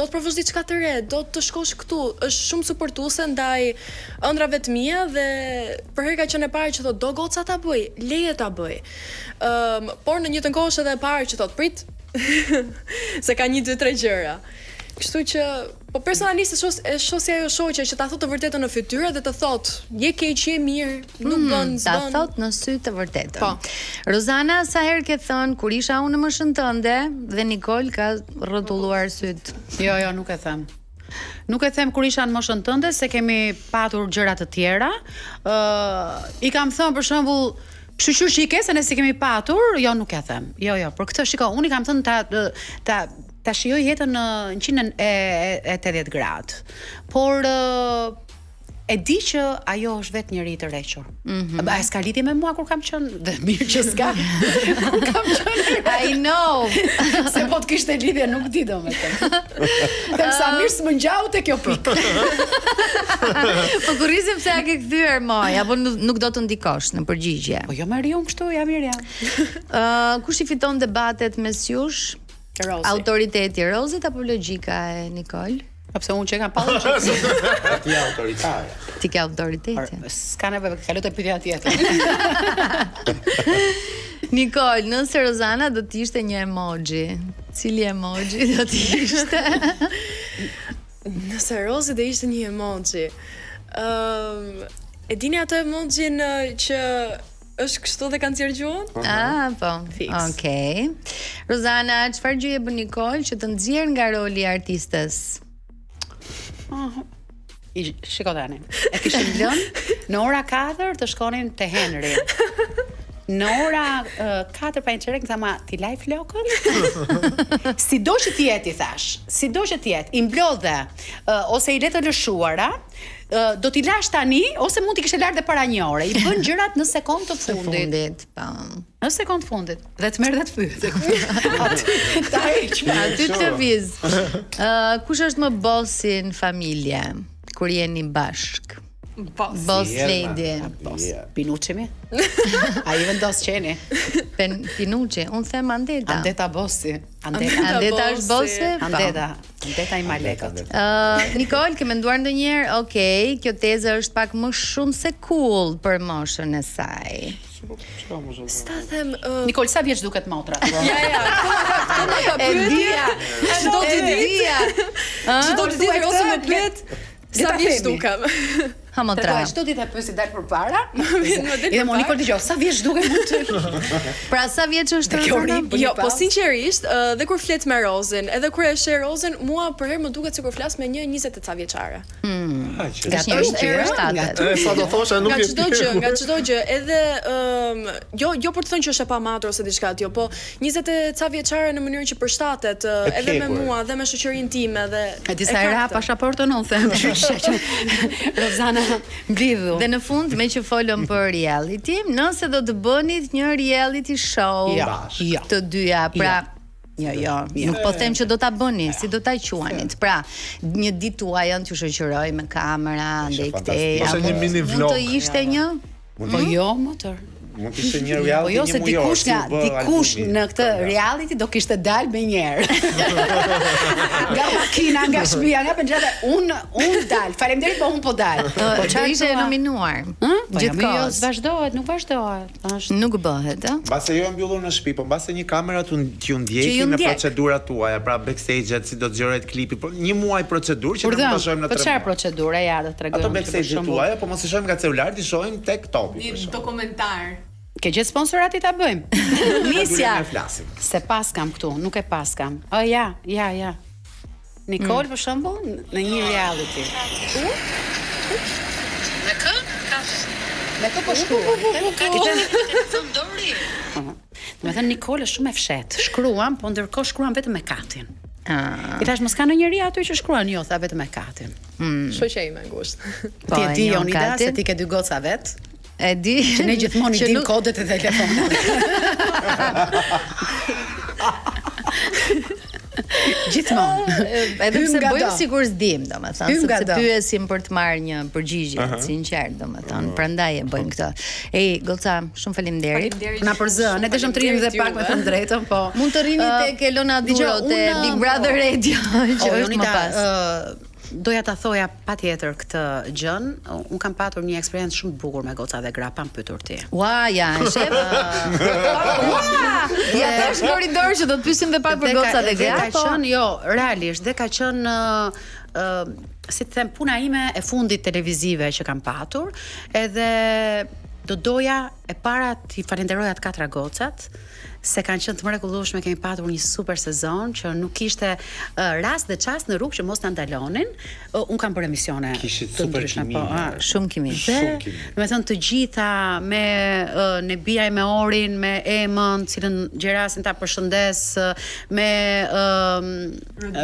të provosh diçka të re, do të shkosh këtu. Është shumë suportuese ndaj ëndrave të mia dhe për herë ka qenë e para që thotë, do goca ta bëj, leje ta bëj. Por në një të kohë është edhe e para që thotë, prit, se ka 1, 2, 3 gjëra. Kështu që, po personalisht e shosja ajo shoqja që ta thotë të vërtetën në fytyrë dhe të thotë, je keq, je mirë, nuk bën, s'bën. Ta thotë në sy të vërtetën. Po. Rozana, sa herë ke thënë kur isha unë në moshën tënde dhe Nikol ka rrotulluar syt? Jo, nuk e them. Nuk e them kur isha në moshën tënde se kemi patur gjëra të tjera. I kam thënë për shembull Shqyqyr që i ke se ne si kemi patur, jo nuk e them. Jo, për këtë shiko, unë i kam thënë ta shijoj jetën në 180 gradë. Por e di që ajo është vetë njëri i tërhequr. A s'ka lidhje me mua kur kam qenë, dhe mirë që s'ka. Kur kam qenë. I know. Se po të kishte lidhje nuk di domethënë. Them sa mirë s'më ngjau te kjo pikë. Po kurrizim se a ke kthyer moj, apo nuk do të ndikosh në përgjigje. Po jo më riun kështu, ja mirë jam. Kush i fiton debatet mes jush? Rozi. Autoriteti Rozit apo logjika e Nikol? Pse unë që kam pallur ti je autoritare. Ti ke autoriteti. S'ka nevojë, kaloj te pyetja tjetër. Nikol, nëse Rozana do të ishte një emoji, cili emoji do të ishte? Nëse Rozi do ishte një emoji, e dini atë emojin që është kështu dhe kanë zgjergjuar? Po. Okej. Rozana, çfarë gjë e bën Nikol që të nxjerr nga roli i artistës? Shiko tani. E kishim lënë në ora 4 të shkonin te Henry. Në ora 4 pa inçerek më thama ti laj flokën? Sido që të jetë, i thash. Sido që të jetë, i mblodhe ose i le të lëshuara, do t'i lash tani ose mund t'i kishe larë dhe para një ore. I bën gjërat në sekond të fundit. Në sekond të fundit. Dhe të merr dhe të pyet. Ta heq. Aty të viz. Kush është më bossi në familje kur jeni bashk? Boss lady. Pinucci mi? A i vendos qeni? Pinucci, unë them Andeta. Andeta bossi. Andeta është bossi? Andeta i Malekët. Nikol, ke menduar ndonjëherë, okej, kjo tezë është pak më shumë se cool për moshën e saj. Sta them Nikol, sa vjeç duket motra? E dia. Çdo ditë ose më plet. Sa vjeç dukem? Hamotra. Çdo ditë e pyesi dal përpara. Edhe mo Nikol dëgjoj, sa vjeç duket më ty? Pra sa vjeç është Rozana? Jo, po sinqerisht, dhe kur flet me Rozën, edhe kur e sheh Rozën, mua për herë më duket sikur flas me një 20 ca vjeçare. Është Sa do thosha nuk nga çdo gjë, edhe jo për të thënë që është e pamatur ose diçka tjetër, po 20 ca vjeçare në mënyrën që përshtatet edhe me mua dhe me shoqërinë time dhe e disa era pasaportën unë them. Rozana mblidhu. Dhe në fund, me që folëm për reality, nëse do të bënit një reality show të dyja, pra nuk po them që do ta bëni, si do ta quanit. Pra, një ditë tuaj janë t'ju shoqëroj me kamera, ndej këtej. Ose një mini vlog. Mund të ishte një? Po jo, motor. Mund të ishte një reality, jo, se dikush në këtë reality do kishte dalë me njerë. Nga makina, nga shtëpia, nga pengjata, unë dal. Faleminderit, po unë po dal. Po çfarë ishte nominuar? Gjithkohës. Nuk vazhdohet. Nuk bëhet, ë? Mbase jo e mbyllur në shtëpi, po mbase një kamera t'ju ndjekin në procedurat tuaja, pra backstage-et, si do të zgjohet klipi, po një muaj procedurë që ne mund ta shohim në 3 muaj. Po çfarë procedure ja do t'tregojmë? Ato backstage-et tuaja, po mos i shohim nga celulari, i shohim tek topi. Një dokumentar. Ke gjithë sponsorat i ta bëjmë. Misja. Se pas kam këtu, nuk e pas kam. Ja. Nikol, për shembull, në një reality. Me kë po shkruan? Telefon dori. Do të thënë Nikol është shumë e fshehtë. Shkruan, po ndërkohë shkruan vetëm me katin. I thash mos ka ndonjëri aty që shkruan, jo, tha vetëm me katin. Shoqëri me ngushtë. Ti e di Jonida se ti ke 2 goca vet. E di që ne gjithmonë i dim kodet e telefonit. Gjithmonë. Edhe pse bëjmë sikur s'dim, domethënë, sepse pyesim për të marrë një përgjigje sinqert, domethënë. Prandaj e bëjmë këtë. Ej, goca, shumë faleminderit. Na për zë, ne dëshëm të rrim dhe pak me të drejtën, po. Mund të rrini tek Elona Duro te Big Brother Radio, që është më pas. Doja ta thoja patjetër këtë gjën. Un kam patur një eksperiencë shumë të bukur me goca dhe gra, pa më pyetur ti. Ua, ja, shef. Ja, tash korridor që do të pyesim dhe pak për goca dhe gra. Ka qenë, jo, realisht, dhe ka qenë si të them, puna ime e fundit televizive që kam patur, edhe do doja e para t'i falenderoj atë 4 gocat se kanë qenë të mrekullueshme, kemi patur një super sezon që nuk kishte rast dhe çast në rrugë që mos na ndalonin. Un kam bërë emisione të ndryshme, po, shumë kimi. Domethënë të gjitha me Nebia me Orin, me Emën, cilën Gjerasin ta përshëndes, me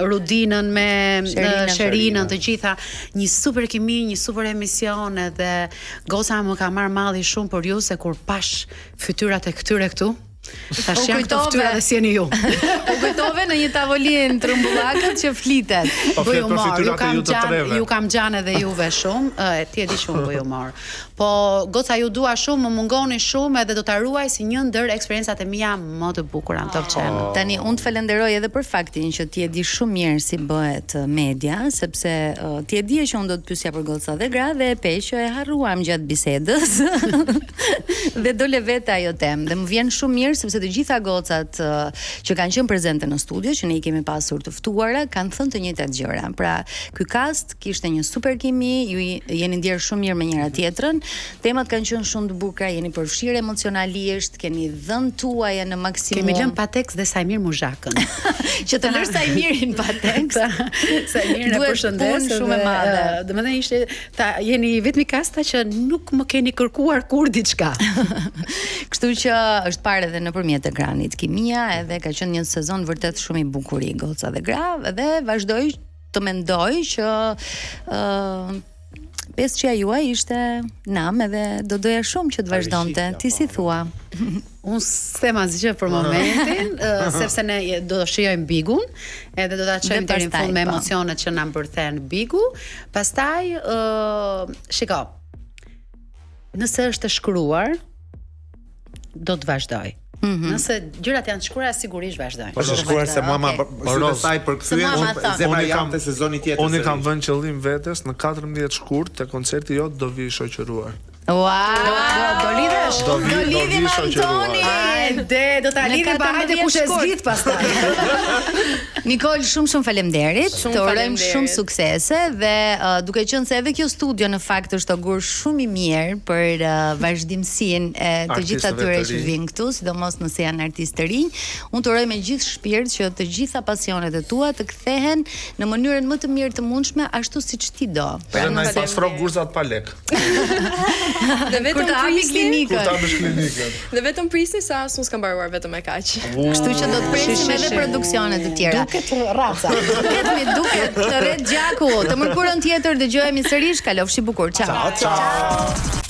Rudinën, me Sherinën, të gjitha një super kimi, një super emision, edhe goca më ka marrë malli shumë për ju se kur pash fytyrat e këtyre këtu. Tash janë këto fytyra dhe si jeni ju. U kujtove në një tavolinë trumbullakët që flitet. Po ju mor, ju kam gjanë edhe juve shumë, ti e di shumë po ju mor. Po goca ju dua shumë, më mungoni shumë edhe do ta ruaj si një ndër eksperiencat e mia më të bukura në Top Channel. Tani unë të falenderoj edhe për faktin që ti e di shumë mirë si bëhet media, sepse ti e di që unë do të pyesja për goca dhe gra dhe e pe që e harruam gjatë bisedës. Dhe dole vetë ajo temë dhe më vjen shumë mirë mirë sepse të gjitha gocat që kanë qenë prezente në studio, që ne i kemi pasur të ftuara, kanë thënë të njëjtat gjëra. Pra, ky cast kishte një super kimi, ju jeni ndjerë shumë mirë me njëra tjetrën. Temat kanë qenë shumë të bukura, jeni përfshirë emocionalisht, keni dhënë tuaja në maksimum. Kemi lënë pa tekst dhe Sajmir Muzhakën. Që të lësh Sajmirin pa tekst. Sajmirin e përshëndes shumë e madhe. Domethënë ishte jeni vetmi kasta që nuk më keni kërkuar kur diçka. Kështu që është parë edhe nëpërmjet ekranit kimia, edhe ka qenë një sezon vërtet shumë i bukur i Goca dhe Gra, dhe vazhdoj të mendoj që peshqia juaj ishte nam edhe do doja shumë që të vazhdonte. Ti si thua? Unë s'them asgjë për momentin, sepse ne do të shijojmë Bigun, edhe do ta çojmë deri në fund me emocionet që na mbërthen Bigu. Pastaj, shiko, nëse është e shkruar, do të vazhdoj. Nëse gjërat janë të shkruara, sigurisht vazhdoj. Po të shkruar se mama saj për kthyen, zemra jam te sezoni tjetër. Unë kam vënë qëllim vetes në 14 shkurt te koncerti jot do vi shoqëruar. Do lidhesh? Do lidhi shoqëruar. Hajde, do ta lidhim pa hajde kush e zgjidh pastaj. Nikol, shumë faleminderit. Të urojmë shumë suksese dhe duke qenë se edhe kjo studio në fakt është ogur shumë i mirë për vazhdimsinë e të gjithë atyre që vijnë këtu, sidomos nëse janë artistë të rinj, unë të uroj me gjithë shpirt që të gjitha pasionet e tua të kthehen në mënyrën më të mirë të mundshme, ashtu siç ti do. Pra na pastro gurzat pa lek. Dhe vetëm klinikën. Dhe vetëm prisni sa unë s'kam mbaruar vetëm e kaq. Kështu që do të presim edhe produksione të tjera. Duket raca. Duket të rret gjaku. Të mërkurën tjetër dëgjohemi sërish. Kalofshi bukur. Ciao.